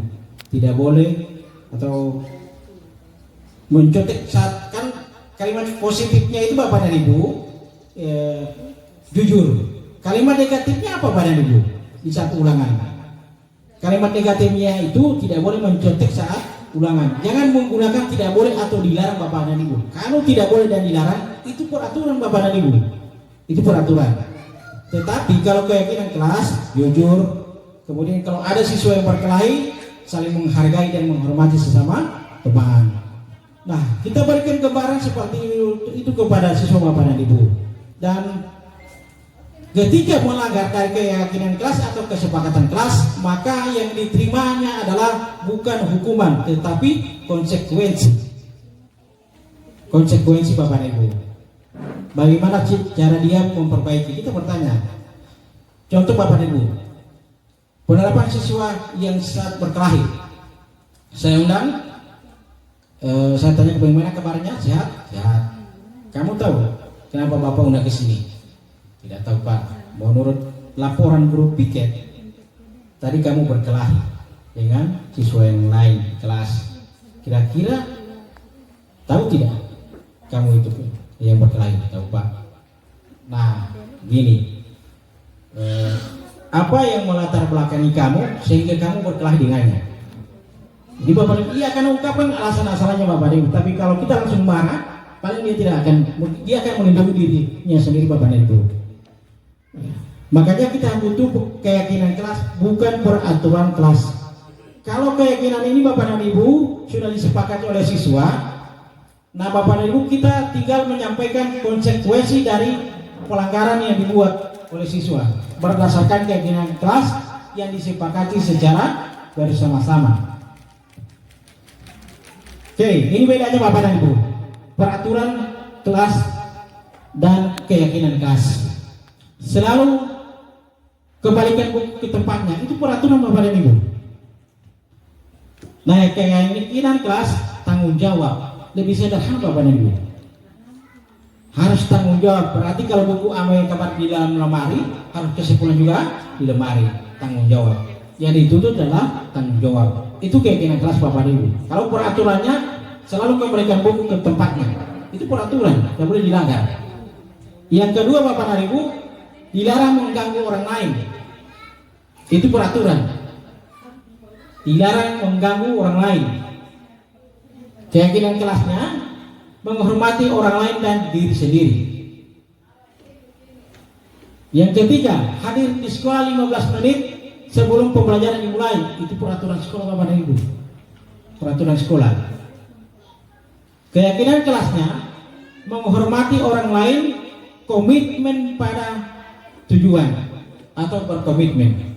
Tidak boleh atau mencontek saat kan kalimat positifnya itu Bapak dan Ibu jujur. Kalimat negatifnya apa Bapak dan Ibu? Di saat ulangan. Kalimat negatifnya itu tidak boleh mencontek saat ulangan. Jangan menggunakan tidak boleh atau dilarang Bapak dan Ibu. Kalau tidak boleh dan dilarang itu peraturan Bapak dan Ibu. Itu peraturan. Tetapi kalau keyakinan kelas jujur, kemudian kalau ada siswa yang berkelahi saling menghargai dan menghormati sesama teman. Nah, kita berikan gambaran seperti itu kepada siswa Bapak dan Ibu. Dan ketika melanggar dari keyakinan kelas atau kesepakatan kelas, maka yang diterimanya adalah bukan hukuman, tetapi konsekuensi. Konsekuensi Bapak dan Ibu. Bagaimana cara dia memperbaiki? Kita bertanya. Contoh Bapak dan Ibu. Penerapan siswa yang saat berkelahi. Saya undang. Saya tanya bagaimana kabarnya? Sehat? Sehat. Kamu tahu kenapa Bapak undang ke sini? Tidak tahu Pak. Menurut laporan grup piket, tadi kamu berkelahi dengan siswa yang lain kelas. Kira-kira tahu tidak kamu itu yang berkelahi? Tahu Pak. Nah, gini. Apa yang melatar belakangi kamu sehingga kamu berkelahi dengannya? Jadi Bapak iya akan ungkapkan alasan-alasannya Bapak Ibu. Tapi kalau kita langsung marah, paling dia akan melindungi dirinya sendiri Bapak Ibu. Makanya kita butuh keyakinan kelas, bukan peraturan kelas. Kalau keyakinan ini Bapak dan Ibu sudah disepakati oleh siswa, nah Bapak dan Ibu kita tinggal menyampaikan konsekuensi dari pelanggaran yang dibuat oleh siswa berdasarkan keyakinan kelas yang disepakati secara bersama-sama. Oke, ini bedanya Bapak dan Ibu. Peraturan kelas dan keyakinan kelas. Selalu kembalikan ke tempatnya. Itu peraturan Bapak dan Ibu. Nah, keyakinan kelas tanggung jawab. Lebih sederhana Bapak dan Ibu. Harus tanggung jawab. Berarti kalau buku amal yang kamar di dalam lemari, harus kesimpulan juga di lemari. Tanggung jawab. Yang dituntut adalah tanggung jawab. Itu keyakinan kelas Bapak dan Ibu. Kalau peraturannya selalu kembalikan buku ke tempatnya. Itu peraturan, tidak boleh dilanggar. Yang kedua Bapak dan Ibu, dilarang mengganggu orang lain. Itu peraturan. Dilarang mengganggu orang lain. Keyakinan kelasnya menghormati orang lain dan diri sendiri. Yang ketiga, hadir di sekolah 15 menit sebelum pembelajaran dimulai. Itu peraturan sekolah Bapak dan Ibu. Peraturan sekolah. Keyakinan kelasnya menghormati orang lain, komitmen pada tujuan atau berkomitmen.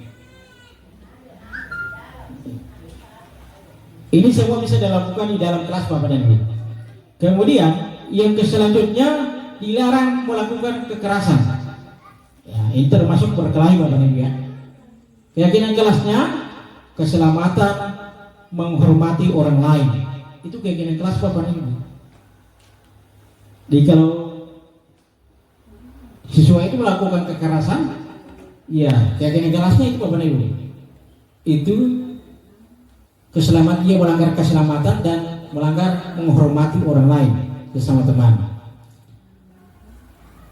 Ini semua bisa dilakukan di dalam kelas Bapak dan Ibu. Kemudian yang selanjutnya dilarang melakukan kekerasan. Ya, ini termasuk berkelahi Bapak dan Ibu ya. Keyakinan kelasnya keselamatan, menghormati orang lain. Itu keyakinan kelas Bapak dan Ibu. Jadi kalau siswa itu melakukan kekerasan, ya keyakinan kelasnya itu Bapak dan Ibu. Itu keselamatan, dia melanggar keselamatan dan melanggar menghormati orang lain bersama teman.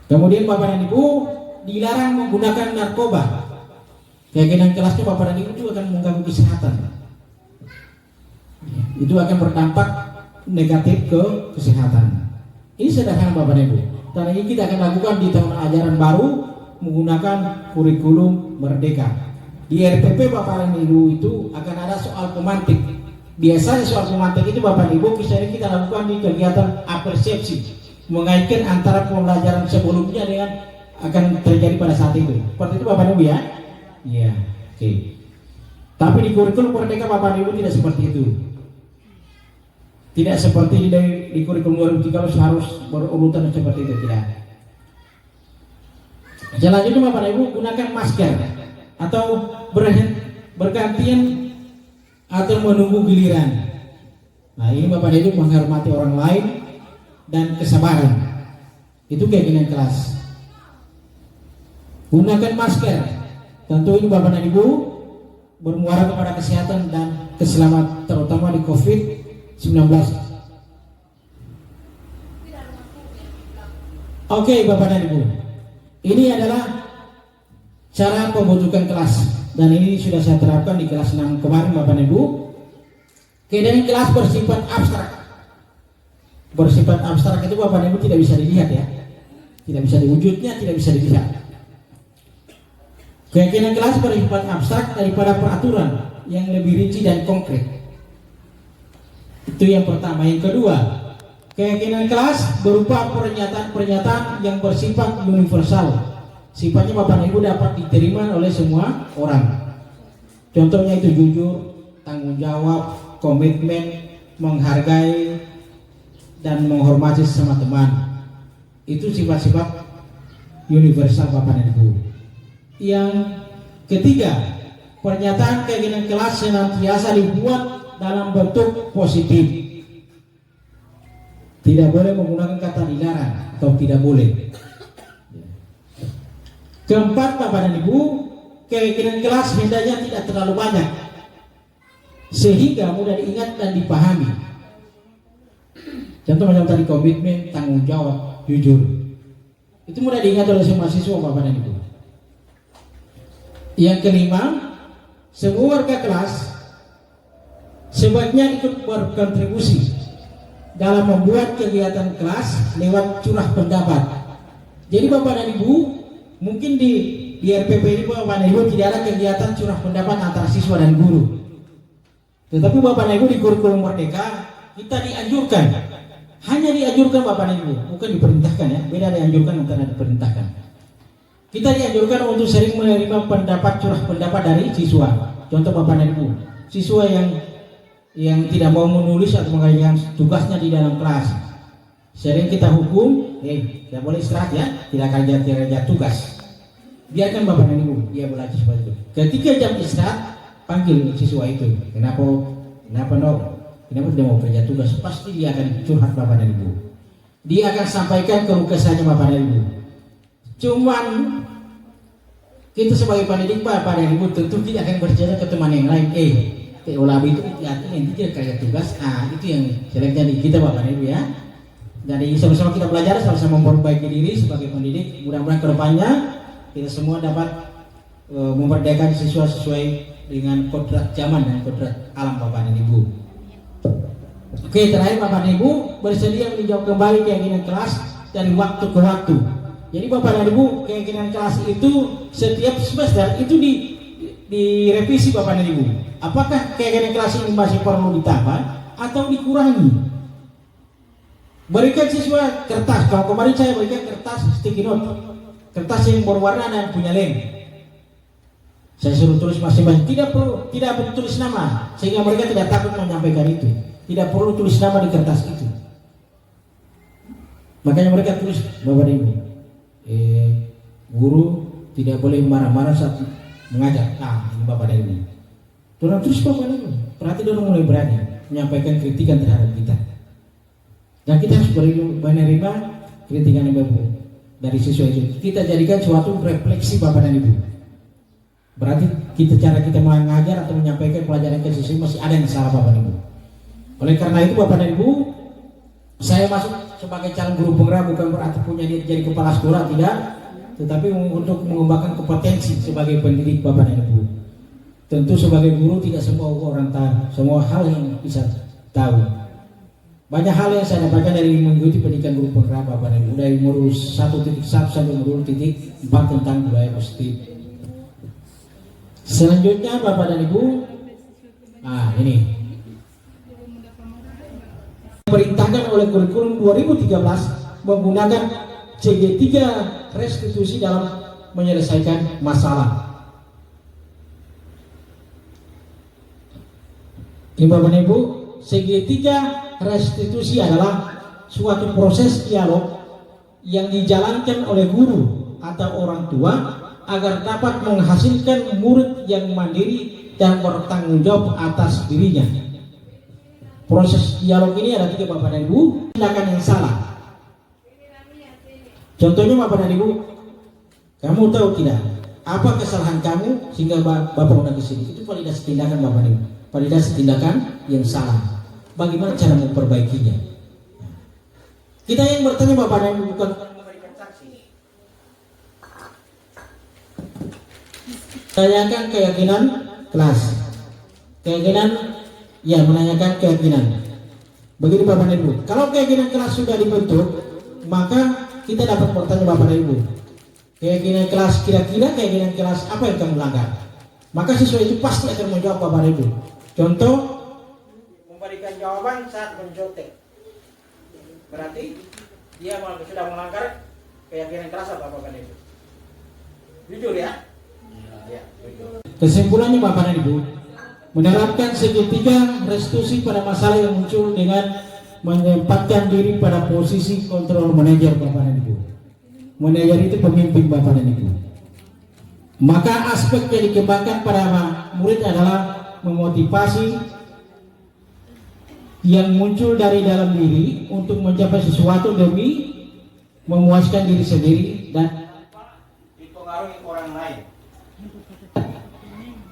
Kemudian Bapak dan Ibu dilarang menggunakan narkoba. Keyakinan kelasnya Bapak dan Ibu itu akan mengganggu kesehatan. Itu akan berdampak negatif ke kesehatan. Ini sederhana Bapak dan Ibu. Dan ini kita akan lakukan di tahun ajaran baru menggunakan kurikulum Merdeka. Di RPP Bapak dan Ibu itu akan ada soal pemantik. Biasanya soal pemantik itu Bapak dan Ibu sering kita lakukan di kegiatan apersepsi, mengaitkan antara pembelajaran sebelumnya dengan akan terjadi pada saat itu. Seperti itu Bapak dan Ibu ya? Iya, oke. Tapi di kurikulum Merdeka Bapak dan Ibu tidak seperti itu. Tidak seperti di kurikulum 2013 harus berurutan seperti itu, tidak. Selanjutnya Bapak dan Ibu gunakan masker atau bergantian atau menunggu giliran. Nah ini Bapak dan Ibu menghormati orang lain dan kesabaran. Itu keyakinan kelas. Gunakan masker. Tentu ini Bapak dan Ibu bermuara kepada kesehatan dan keselamatan terutama di COVID-19. Oke Bapak dan Ibu, ini adalah cara pembentukan kelas dan ini sudah saya terapkan di kelas 6 kemarin Bapak dan Ibu. Kemudian kelas bersifat abstrak. Bersifat abstrak itu Bapak dan Ibu tidak bisa dilihat ya, tidak bisa diwujudnya, tidak bisa dilihat. Keyakinan kelas bersifat abstrak daripada peraturan yang lebih rinci dan konkret. Itu yang pertama. Yang kedua, keyakinan kelas berupa pernyataan-pernyataan yang bersifat universal. Sifatnya Bapak dan Ibu dapat diterima oleh semua orang. Contohnya itu jujur, tanggung jawab, komitmen, menghargai, dan menghormati sesama teman. Itu sifat-sifat universal Bapak dan Ibu. Yang ketiga, pernyataan keyakinan kelas senantiasa dibuat dalam bentuk positif. Tidak boleh menggunakan kata dilarang atau tidak boleh. Keempat Bapak dan Ibu, keyakinan kelas hendaknya tidak terlalu banyak sehingga mudah diingat dan dipahami. Contoh macam tadi komitmen, tanggung jawab, jujur. Itu mudah diingat oleh semua siswa Bapak dan Ibu. Yang kelima, semua warga kelas sebaiknya ikut berkontribusi dalam membuat kegiatan kelas lewat curah pendapat. Jadi Bapak dan Ibu, mungkin di RPP ini Bapak dan Ibu tidak ada kegiatan curah pendapat antara siswa dan guru. Tetapi Bapak dan Ibu di kurikulum Merdeka kita dianjurkan, hanya dianjurkan Bapak dan Ibu, bukan diperintahkan ya. Beda dianjurkan antara diperintahkan. Kita dianjurkan untuk sering menerima pendapat curah pendapat dari siswa. Contoh Bapak dan Ibu, siswa yang tidak mau menulis atau mengerjakan tugasnya di dalam kelas, sering kita hukum, tidak boleh istirahat ya, tidak akan kerja tugas. Biarkan Bapak dan Ibu dia belajar seperti itu. Ketika jam istirahat, panggil siswa itu. Kenapa tidak mau kerja tugas? Pasti dia akan curhat Bapak dan Ibu. Dia akan sampaikan keluh kesahnya Bapak dan Ibu. Cuman kita sebagai pendidik Bapak dan Ibu tentu tidak akan bercerita ke teman yang lain. Olabi itu nanti dia kerja tugas. Itu yang seleknya di kita Bapak dan Ibu ya. Jadi sama-sama kita belajar, sama-sama memperbaiki diri sebagai pendidik. Mudah-mudahan kedepannya kita semua dapat memerdekakan siswa sesuai dengan kodrat zaman dan kodrat alam Bapak dan Ibu. Oke, terakhir Bapak dan Ibu bersedia meninjau kembali keyakinan kelas dari waktu ke waktu. Jadi Bapak dan Ibu, keyakinan kelas itu setiap semester itu direvisi Bapak dan Ibu. Apakah keyakinan kelas ini masih perlu ditambah atau dikurangi? Berikan siswa kertas. Kalau kemarin saya berikan kertas sticky note, kertas yang berwarna dan punya lem. Saya suruh tulis masing-masing. Tidak perlu tulis nama, sehingga mereka tidak takut menyampaikan itu. Tidak perlu tulis nama di kertas itu. Makanya mereka tulis Bapak dan Ibu. Guru tidak boleh marah-marah saat mengajar. Ini Bapak dan Ibu. Dorang terus Bapak Ibu. Berarti dorang mulai berani menyampaikan kritikan terhadap kita. Dan kita harus menerima kritikan Ibu dari siswa itu. Kita jadikan suatu refleksi Bapak dan Ibu. Berarti cara kita mengajar atau menyampaikan pelajaran ke siswa masih ada yang salah Bapak dan Ibu. Oleh karena itu Bapak dan Ibu, saya masuk sebagai calon guru penggerak bukan berarti punya niat jadi kepala sekolah, tidak, tetapi untuk mengembangkan kompetensi sebagai pendidik Bapak dan Ibu. Tentu sebagai guru tidak semua orang tahu semua hal yang bisa tahu. Banyak hal yang saya dapatkan dari mengikuti pendidikan guru penggerak Bapak dan Ibu, dari modul 1.1 sampai modul 4 tentang budaya positif. Selanjutnya Bapak dan Ibu, ini diperintahkan oleh kurikulum 2013 menggunakan CG3 restitusi dalam menyelesaikan masalah. Bapak dan Ibu, CG3 restitusi adalah suatu proses dialog yang dijalankan oleh guru atau orang tua agar dapat menghasilkan murid yang mandiri dan bertanggung jawab atas dirinya. Proses dialog ini ada 3 Bapak dan Ibu. Tindakan yang salah. Contohnya Bapak dan Ibu, kamu tahu tidak apa kesalahan kamu sehingga Bapak undang ke sini? Itu validasi tindakan Bapak dan Ibu. Validasi tindakan yang salah. Bagaimana cara memperbaikinya? Kita yang bertanya Bapak dan Ibu bukan memberikan saksi. Tanyakan keyakinan kelas. Menanyakan keyakinan. Begini Bapak dan Ibu. Kalau keyakinan kelas sudah dibentuk, maka kita dapat bertanya Bapak dan Ibu. Keyakinan kelas, kira-kira keyakinan kelas apa yang kamu langgar? Maka siswa itu pasti akan menjawab Bapak dan Ibu. Contoh, memberikan jawaban saat mencontek. Berarti dia sudah melanggar keyakinan kelas apa Bapak dan Ibu? Jujur ya? Ya, jujur. Kesimpulannya Bapak dan Ibu, menerapkan segitiga restitusi pada masalah yang muncul dengan menempatkan diri pada posisi kontrol manajer Bapak dan Ibu. Manajer itu pemimpin Bapak dan Ibu. Maka aspek yang dikembangkan pada murid adalah memotivasi yang muncul dari dalam diri untuk mencapai sesuatu demi memuaskan diri sendiri dan dipengaruhi orang lain.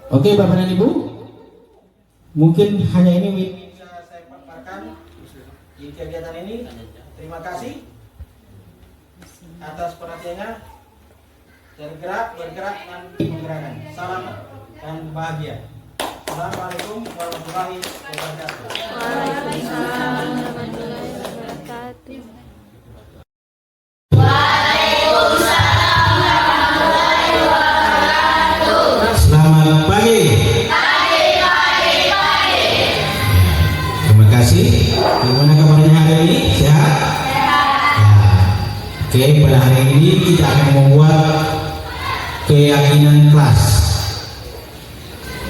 Oke Bapak dan Ibu, mungkin hanya ini bisa saya paparkan di kegiatan ini. Terima kasih atas perhatiannya. Bergerak dan menggerakkan. Salam dan bahagia. Assalamualaikum warahmatullahi wabarakatuh. Waalaikumsalam warahmatullahi wabarakatuh. Selamat pagi. Terima kasih. Bagaimana kabarnya hari ini? Sehat? Oke, pada hari ini kita akan membuat keyakinan kelas.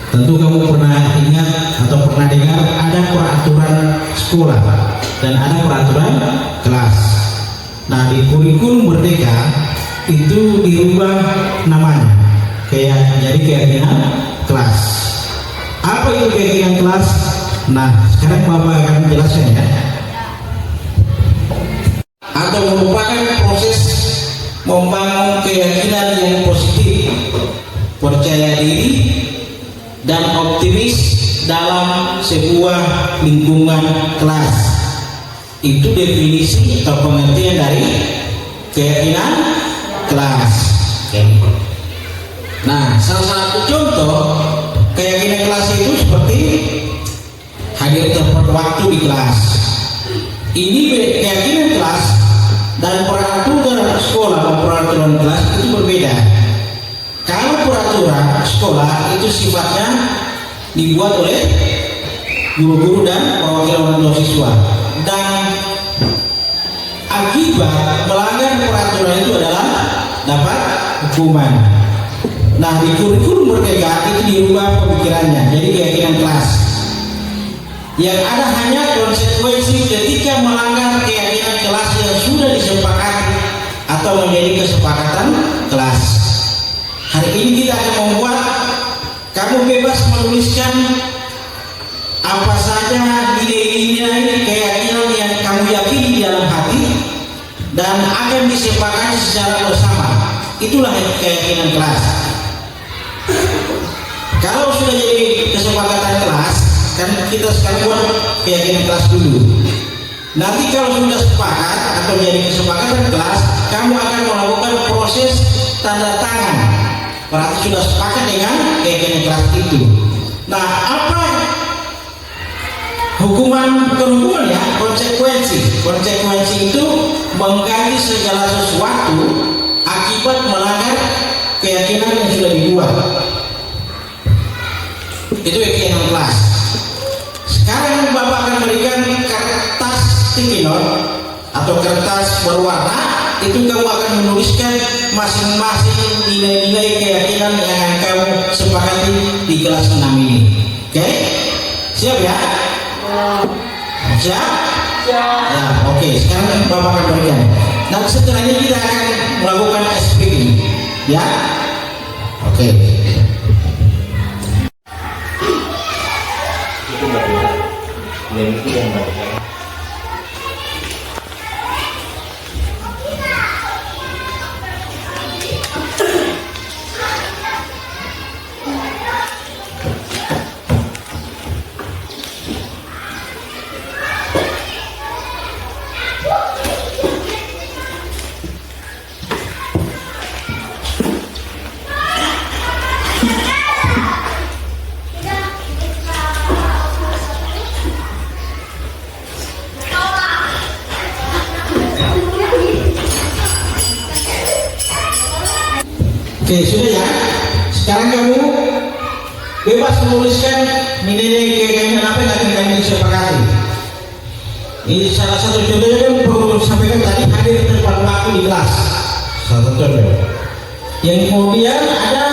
Tentu kamu pernah ingat atau pernah dengar ada peraturan sekolah dan ada peraturan kelas. Nah, di kurikulum Merdeka itu dirubah namanya jadi keyakinan kelas. Apa itu keyakinan kelas? Nah, sekarang Bapak akan menjelaskan ya. Atau merupakan proses membangun keyakinan yang positif, percaya diri dan optimis dalam sebuah lingkungan kelas. Itu definisi atau pengertian dari keyakinan kelas. Nah, salah satu contoh keyakinan kelas itu seperti hadir tepat waktu di kelas. Ini keyakinan kelas dan peraturan sekolah atau peraturan kelas itu berbeda. Kalau peraturan sekolah itu sifatnya dibuat oleh guru-guru dan perwakilan orang tua siswa, dan akibat melanggar peraturan itu adalah dapat hukuman. Nah, di kurikulum Merdeka itu dirubah pemikirannya jadi keyakinan kelas. Yang ada hanya konsekuensi ketika melanggar keyakinan kelas yang sudah disepakati atau menjadi kesepakatan kelas. Hari ini kita akan membuat kamu bebas menuliskan menuliskan apa saja nilai-nilai keyakinan yang kamu yakini di dalam hati dan akan disepakati secara bersama. Itulah keyakinan kelas. Kalau sudah jadi kesepakatan kelas, kan kita sekarang buat keyakinan kelas dulu. Nanti kalau sudah sepakat atau jadi kesepakatan kelas, kamu akan melakukan proses tanda tangan. Berarti sudah sepakat dengan keyakinan kelas itu. Nah, apa bukan hukuman ya, konsekuensi itu mengganti segala sesuatu akibat melanggar keyakinan yang sudah dibuat. Itu keyakinan kelas. Sekarang Bapak akan berikan kertas sticky note atau kertas berwarna. Itu kamu akan menuliskan masing-masing nilai-nilai keyakinan yang akan kamu sepakati di kelas 6 ini. Oke? Siap ya? Siap? Ya, oke. Sekarang Bapak akan berikan. Nah, setelah ini kita akan melakukan speaking. Ya? Oke. Oke, sudah ya. Sekarang kamu bebas menuliskan nilai-nilai keyakinan apa yang akan kami sepakati. Ini salah satu contohnya kan perlu sampaikan tadi, hadir tepat waktu di kelas. Salah satu contoh. Yang kemudian ada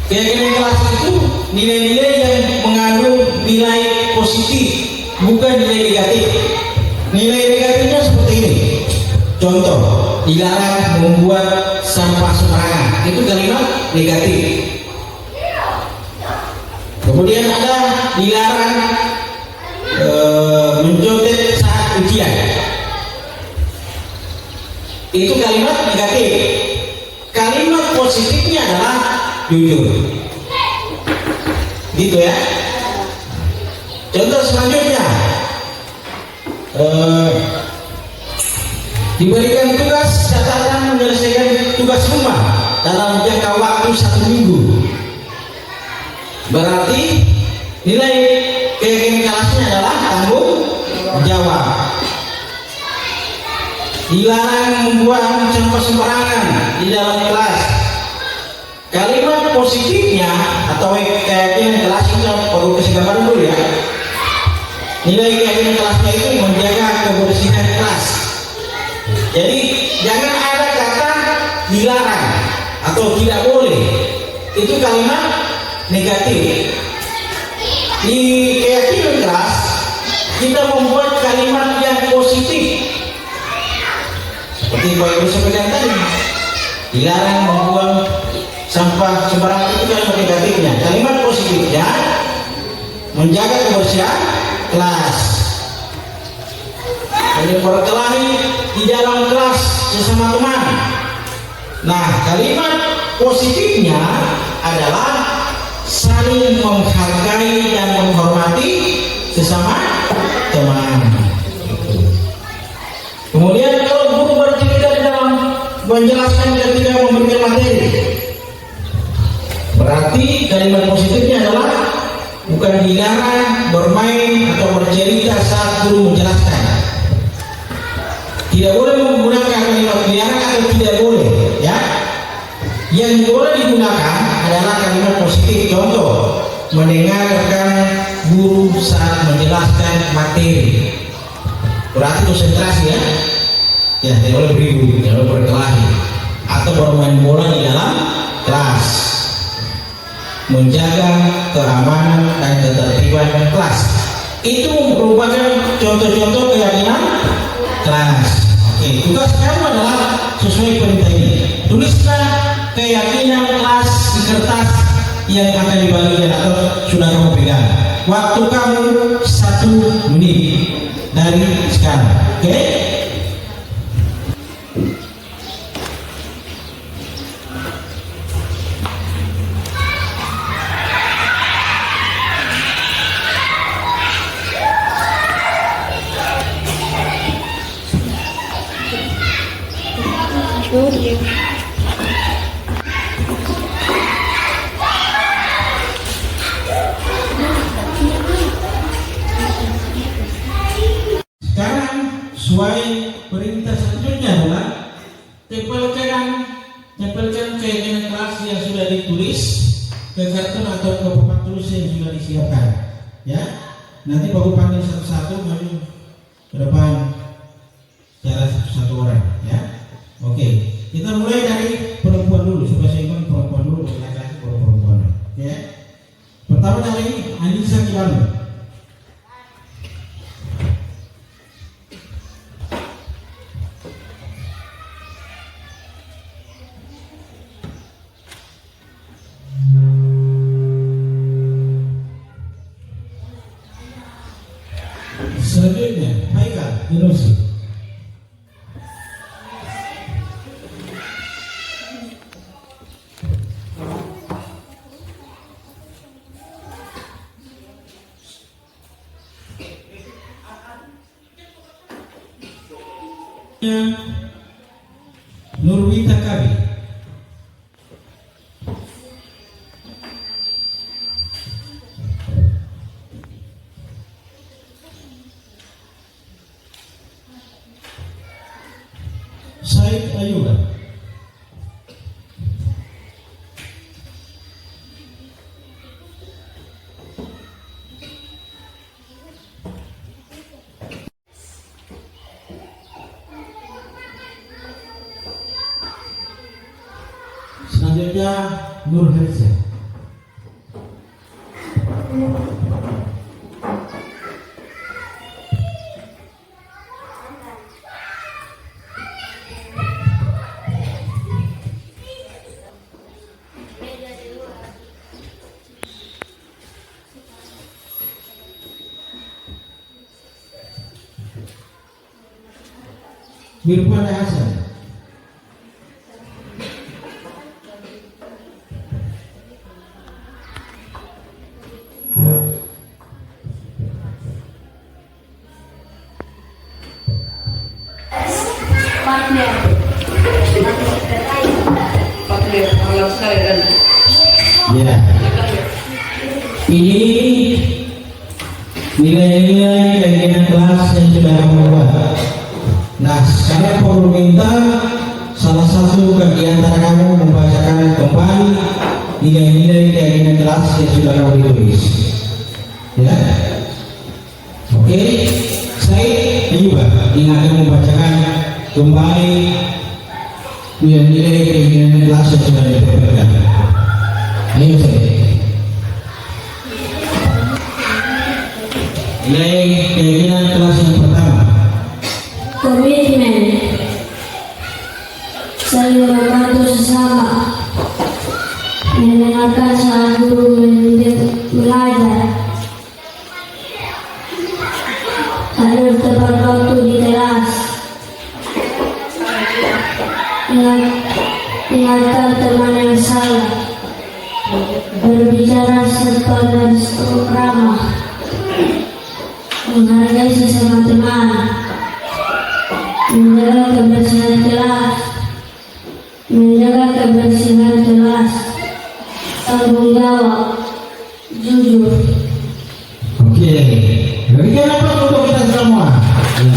keyakinan kelas itu nilai-nilai yang mengandung nilai positif, bukan nilai negatif. Nilai negatifnya seperti ini. Contoh, dilarang membuat sampah sembarangan. Itu kalimat negatif. Kemudian ada dilarang mencontek saat ujian. Itu kalimat negatif. Kalimat positifnya adalah jujur. Gitu ya. Contoh selanjutnya, diberikan tugas catatan menyelesaikan tugas rumah dalam jangka waktu 1 minggu. Berarti nilai keyakinan kelasnya adalah tanggung jawab. Dilarang membuang sampah sembarangan di dalam kelas. Kalimat positifnya atau keyakinan kelas itu perlu kesegambaran dulu ya. Nilai keyakinan kelasnya itu menjaga kebersihan kelas. Jadi jangan ada kata dilarang atau tidak boleh. Itu kalimat negatif. Di keyakinan kelas kita membuat kalimat yang positif. Seperti Pak Ibu sampaikan tadi, dilarang membuang sampah sembarangan, itu kalimat negatifnya. Kalimat positifnya menjaga kebersihan kelas. Jadi berkelahi di dalam kelas sesama teman. Nah, kalimat positifnya adalah saling menghargai dan menghormati sesama teman. Kemudian kalau guru bercerita dalam menjelaskan ketika memberikan materi, berarti kalimat positifnya adalah bukan dilarang bermain atau bercerita saat guru menjelaskan. Tidak boleh menggunakan kalimat dilarang atau tidak boleh, ya. Yang boleh digunakan adalah kalimat positif. Contoh, mendengarkan guru saat menjelaskan materi. Berarti konsentrasi ya. Ya, tidak boleh beribu, tidak boleh berkelahi atau bermain bola di dalam kelas. Menjaga keamanan dan ketertiban kelas. Itu merupakan contoh-contoh keyakinan kelas. Oke, tugas kamu adalah sesuai perintah ini. Tulislah keyakinan kelas di kertas yang akan dibagikan atau sudah kamu pegang. Waktu kamu 1 menit dari sekarang. Oke? Sekarang sesuai perintah selanjutnya adalah tempelkan keyakinan kelas yang sudah ditulis ke karton atau ke papan tulis yang sudah disiapkan. Ya, nanti baru panggil satu-satu maju ke depan secara satu orang. Ya, oke. Kita mulai dari perempuan dulu supaya saya ingat perempuan dulu, laki-laki baru perempuan. Ya, pertama dari Anissa Kilano. Selanjutnya, Haikal Yunusi. Nurwita Kabi. Said Ayuba. Selanjutnya Nur Herza. Mirfan Hasan. Ya. Ini nilai-nilai keyakinan kelas yang sudah kamu buat. Nah, sekarang perlu minta salah satu di antara kamu membacakan kembali nilai-nilai keyakinan kelas yang sudah kamu tulis. Ya. Oke. Saya juga yang akan membacakan kembali nilai-nilai keyakinan kelas yang sudah dipegang. Ayo saya. Nilai keyakinan kelas yang pertama. Komitmen, saling membantu sesama, mendengarkan saat guru belajar, hadir tepat waktu di kelas, ingatkan teman yang salah, berbicara serta dan ramah, menghargai sesama teman, menjaga kebersihan kelas, tanggung jawab, jujur. Oke, berikan apa untuk kita semua? Ya.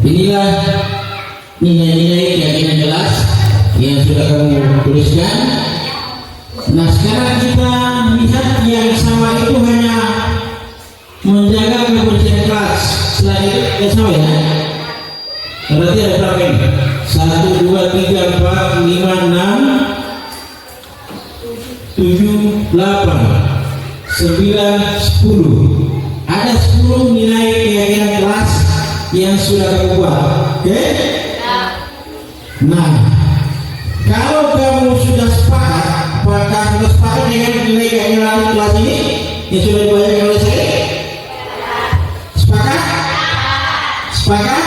Inilah nilai-nilai keyakinan kelas yang sudah kamu tuliskan. Nah, sekarang kita lihat yang sama itu hanya menjaga kebersihan kelas. Selain itu yang sama ya. Berarti ada berapa ini? 1, 2, 3, 4, 5, 6, 7, 8, 9, 10. Ada 10 nilai keyakinan kelas yang sudah kamu buat. Oke? Nah, Kalau kamu sudah sepakat, apakah sudah sepakat dengan nilai keadilan kelas ini yang sudah dibayarkan oleh saya? Sepakat? Sepakat?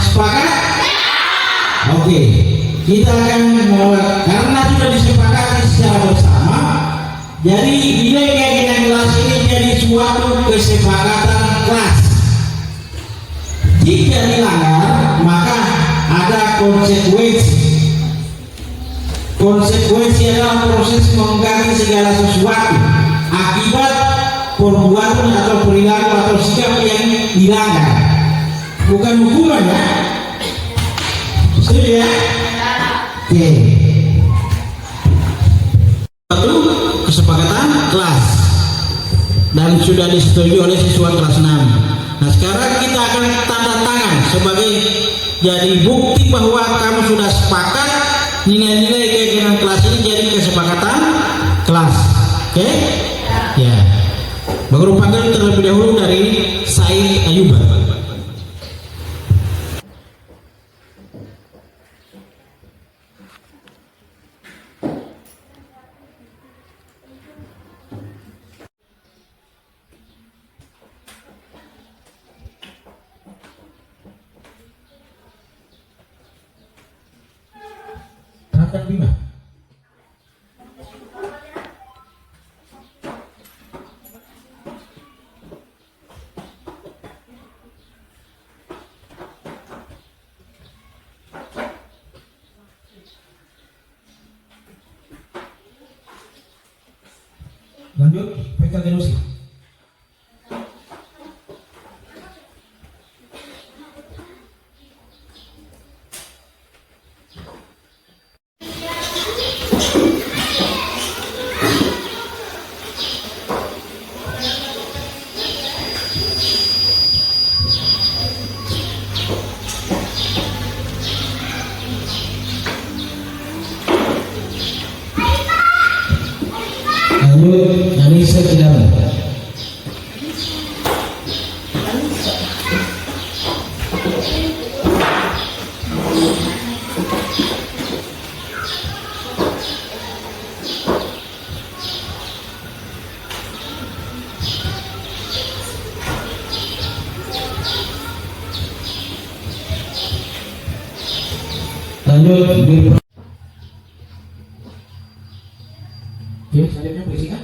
Sepakat? Oke, kita akan karena sudah disepakati secara bersama, jadi nilai keadilan kelas ini jadi suatu kesepakatan kelas. Jika dilanggar, maka ada konsekuensi. Konsekuensi adalah proses mengganti segala sesuatu akibat perbuatan atau perilaku atau sikap yang dilanggar, bukan hukuman ya. Setuju ya? Oke. Satu kesepakatan kelas dan sudah disetujui oleh siswa kelas 6. Nah sekarang kita akan tanda tangan sebagai jadi bukti bahwa kamu sudah sepakat nilai-nilai kegiatan kelas ini jadi kesepakatan kelas. Oke? Ya. Baru panggil terlebih dahulu dari Said Ayuba. Rakan Bima. Lanjut, PK Genusi. Lanjut, Anissa Kidama. Lanjut, ya, selanjutnya berisikan.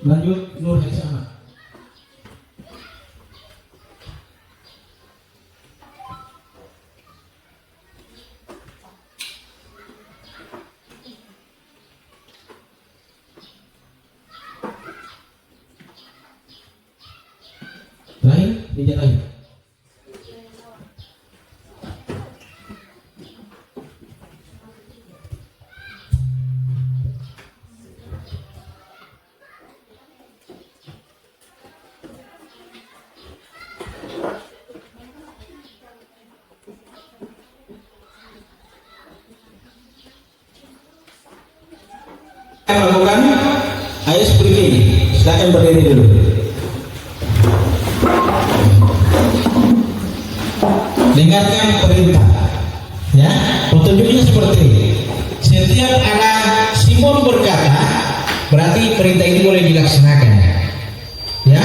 Lanjut, Nur Haisama. Lain, tidak lain. Melakukan ayat seperti ini. Silakan berdiri dulu. Dengarkan perintah. Ya, petunjuknya seperti ini. Setiap ada Simon berkata, berarti perintah ini boleh dilaksanakan. Ya.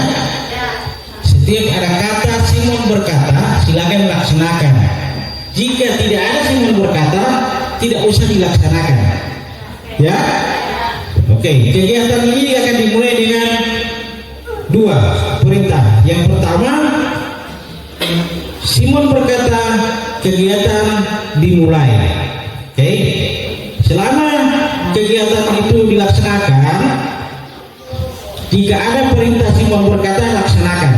Setiap ada kata Simon berkata, silakan laksanakan. Jika tidak ada Simon berkata, tidak usah dilaksanakan. Ya. Oke, kegiatan ini akan dimulai dengan dua perintah. Yang pertama, Simon berkata, kegiatan dimulai. Oke, selama kegiatan itu dilaksanakan, jika ada perintah Simon berkata, laksanakan.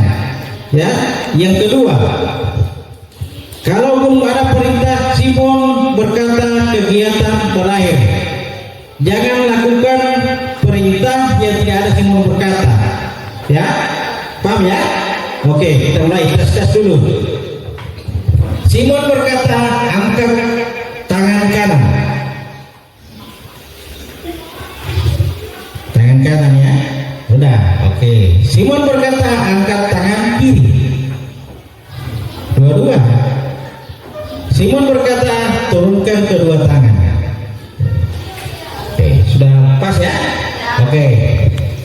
Ya, yang kedua, kalau belum ada perintah Simon berkata, kegiatan berakhir. Jangan lakukan perintah yang tidak ada Simon berkata. Ya, paham ya? Oke, kita mulai tes dulu. Simon berkata, angkat angkat tangan kanan. Tangan kanan ya. Udah, oke. Simon berkata, angkat tangan kiri. Dua-dua. Simon berkata, turunkan kedua tangan. Oke, sudah pas ya? Oke,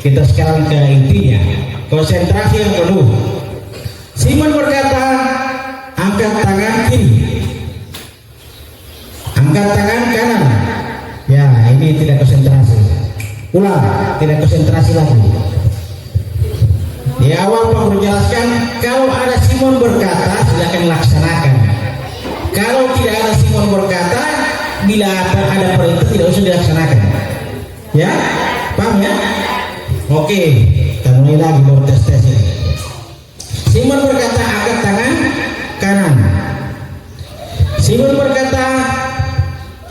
kita sekarang ke intinya. Konsentrasi yang penuh. Simon berkata, angkat tangan kiri. Angkat tangan kanan. Ya, ini tidak konsentrasi. Ulang, tidak konsentrasi lagi. Di awal Pak Guru jelaskan, kalau ada Simon berkata, silakan laksanakan. Kalau tidak ada Simon berkata, bila ada perintah tidak usah dilaksanakan. Ya, paham ya? Oke, kita mulai lagi baru tes ini. Simon berkata, angkat tangan kanan. Simon berkata,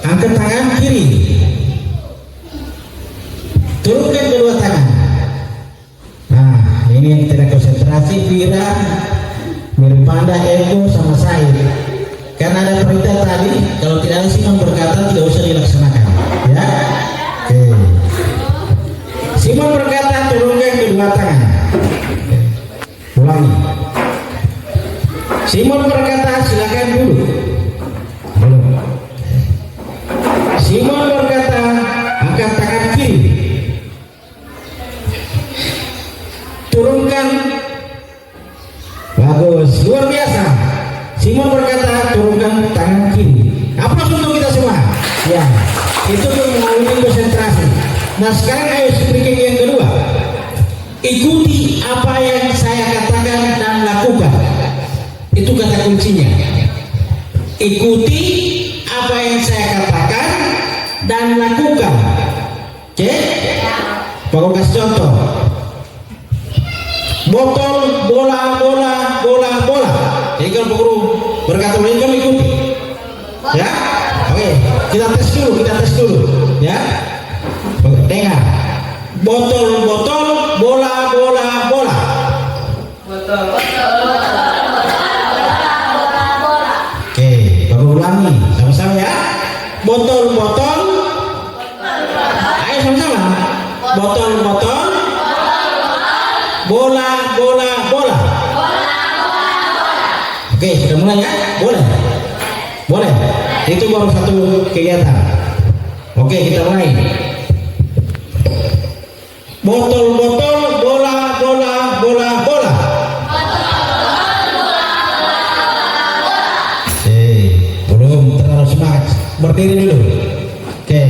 angkat tangan kiri. Turunkan kedua tangan. Nah, ini yang tidak konsentrasi. Vira, Mirpanda, Ego sama saya. Karena ada perintah tadi, kalau tidak ada Simon berkata tidak usah dilaksanakan. Ya, oke. Simon berkata, turunkan kedua tangan. Ulangi. Simon berkata, silakan duduk. Simon berkata, angkat tangan kiri. Turunkan. Bagus, luar biasa. Simon berkata, turunkan tangan kiri. Apa untuk kita semua? Ya, itu melalui konsentrasi. Nah, sekarang ayo speaking yang kedua. Ikuti apa yang saya katakan dan lakukan. Itu kata kuncinya. Ikuti apa yang saya katakan dan lakukan. Oke? Pak Guru kasih contoh. Botol, bola, bola, bola, bola. Jadi kalau Pak Guru berkata lain kamu ikuti. Ya? Oke, kita tes dulu, ya. Dengar. Botol, botol, bola, bola, bola. Botol, botol, bola. Oke, Baru ulangi sama-sama ya. Botol, botol. Ayo sama-sama. Botol, botol. Bola, bola, bola. Oke, sudah mulai ya? Boleh? Boleh. Itu baru satu kegiatan. Oke, kita mulai. Botol, botol, bola, bola, bola, bola. Belum terlalu semangat. Berdiri dulu. Oke.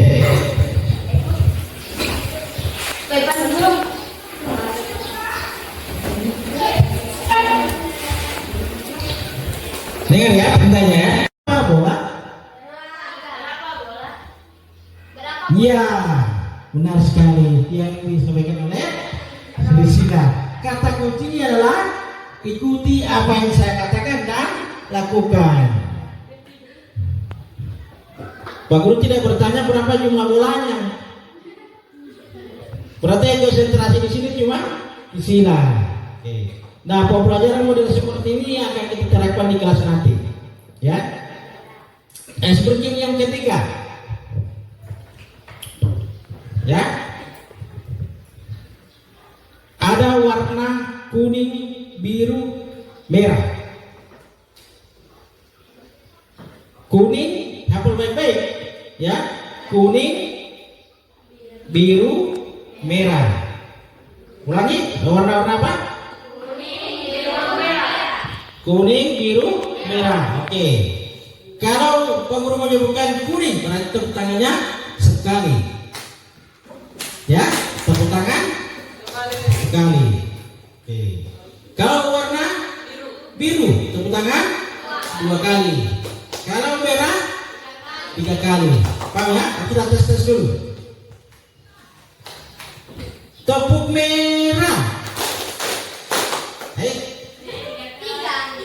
Dengar ya pertanyaannya ya. Apa bola? Iya, benar sekali yang disampaikan oleh Srisida. Kata kuncinya adalah ikuti apa yang saya katakan dan lakukan. Pak Guru tidak bertanya berapa jumlah bolanya. Berarti yang konsentrasi di sini cuma sila. Nah, pembelajaran model seperti ini akan kita terapkan di kelas nanti. Ya. Speaking yang ketiga. Ya. Ada warna kuning, biru, merah. Kuning, hafal baik-baik. Ya. Kuning, biru, merah. Ulangi, warna-warna apa? Kuning, biru, merah. Oke. Kalau Pak Guru menyebutkan kuning, berarti tepuk tangannya sekali. Ya, tepuk tangan sekali. Oke. Kalau warna biru, tepuk tangan 2 kali. Kalau merah 3 kali. Paham ya? Kita tes dulu. Tepuk merah. Ayo.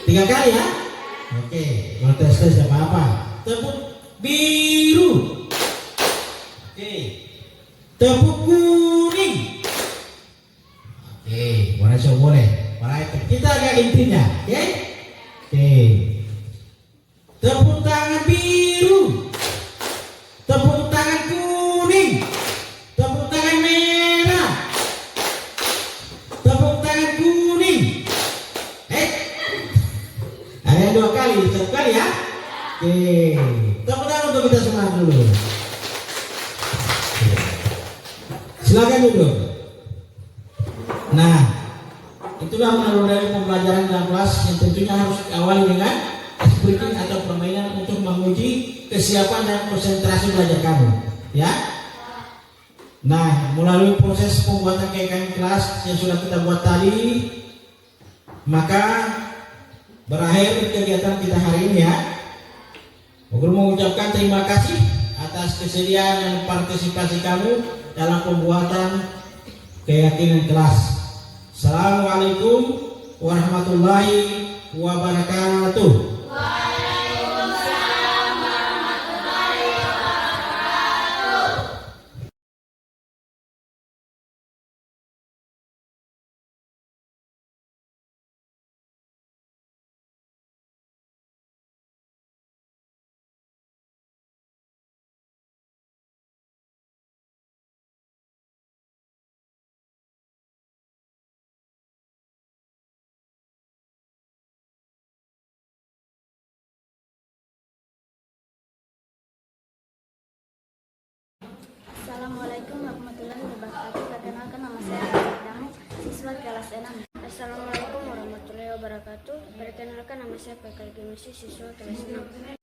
3 kali ya. Oke, mau tes apa-apa. Tepuk biru. Oke. Tepuk kuning. Oke, warna hijau boleh. Warna hitam. Kita agak intinya, oke? Oke. Tepuk tangan biru. Oke, tepuk tangan untuk kita semua dulu. Silakan duduk. Nah, itulah menurut dari pembelajaran dalam kelas yang tentunya harus diawali dengan speaking atau permainan untuk menguji kesiapan dan konsentrasi belajar kamu, ya. Nah, melalui proses pembuatan KKN kelas yang sudah kita buat tadi, maka berakhir kegiatan kita hari ini, ya. Guru mengucapkan terima kasih atas kesediaan dan partisipasi kamu dalam pembuatan keyakinan kelas. Assalamualaikum warahmatullahi wabarakatuh. Assalamualaikum warahmatullahi wabarakatuh. Perkenalkan nama saya Adamu, siswa kelas 6. Assalamualaikum warahmatullahi wabarakatuh. Perkenalkan nama saya Pekal Genusi, siswa kelas 6.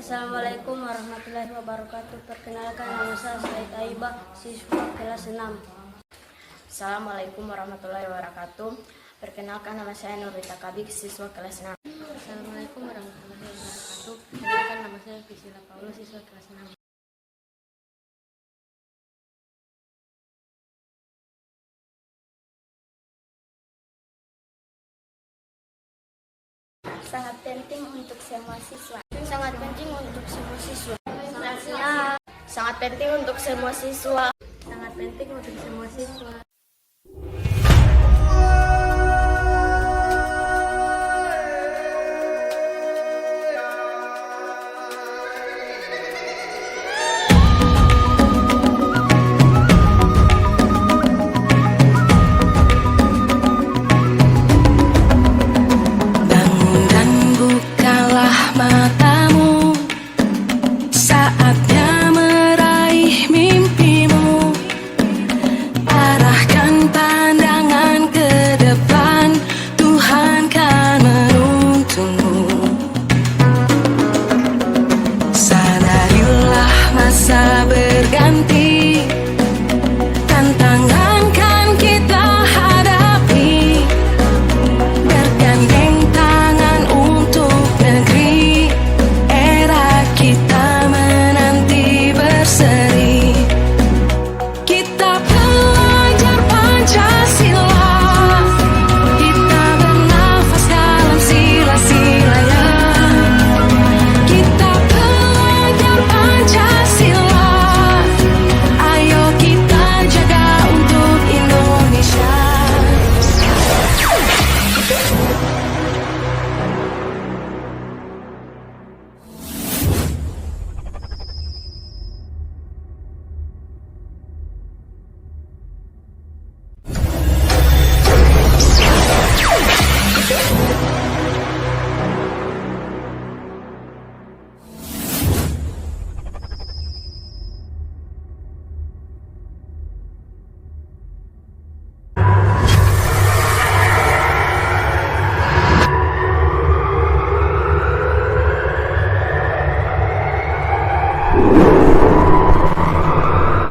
Assalamualaikum warahmatullahi wabarakatuh. Perkenalkan nama saya Said Aiba, siswa kelas 6. Assalamualaikum warahmatullahi wabarakatuh. Perkenalkan nama saya Nurita Kabik, siswa kelas 6. Assalamualaikum warahmatullahi wabarakatuh. Perkenalkan nama saya Visila Paulus, siswa kelas 6. Sangat penting untuk semua siswa. Sangat penting untuk semua siswa. Sangat penting untuk semua siswa. Sangat penting untuk semua siswa.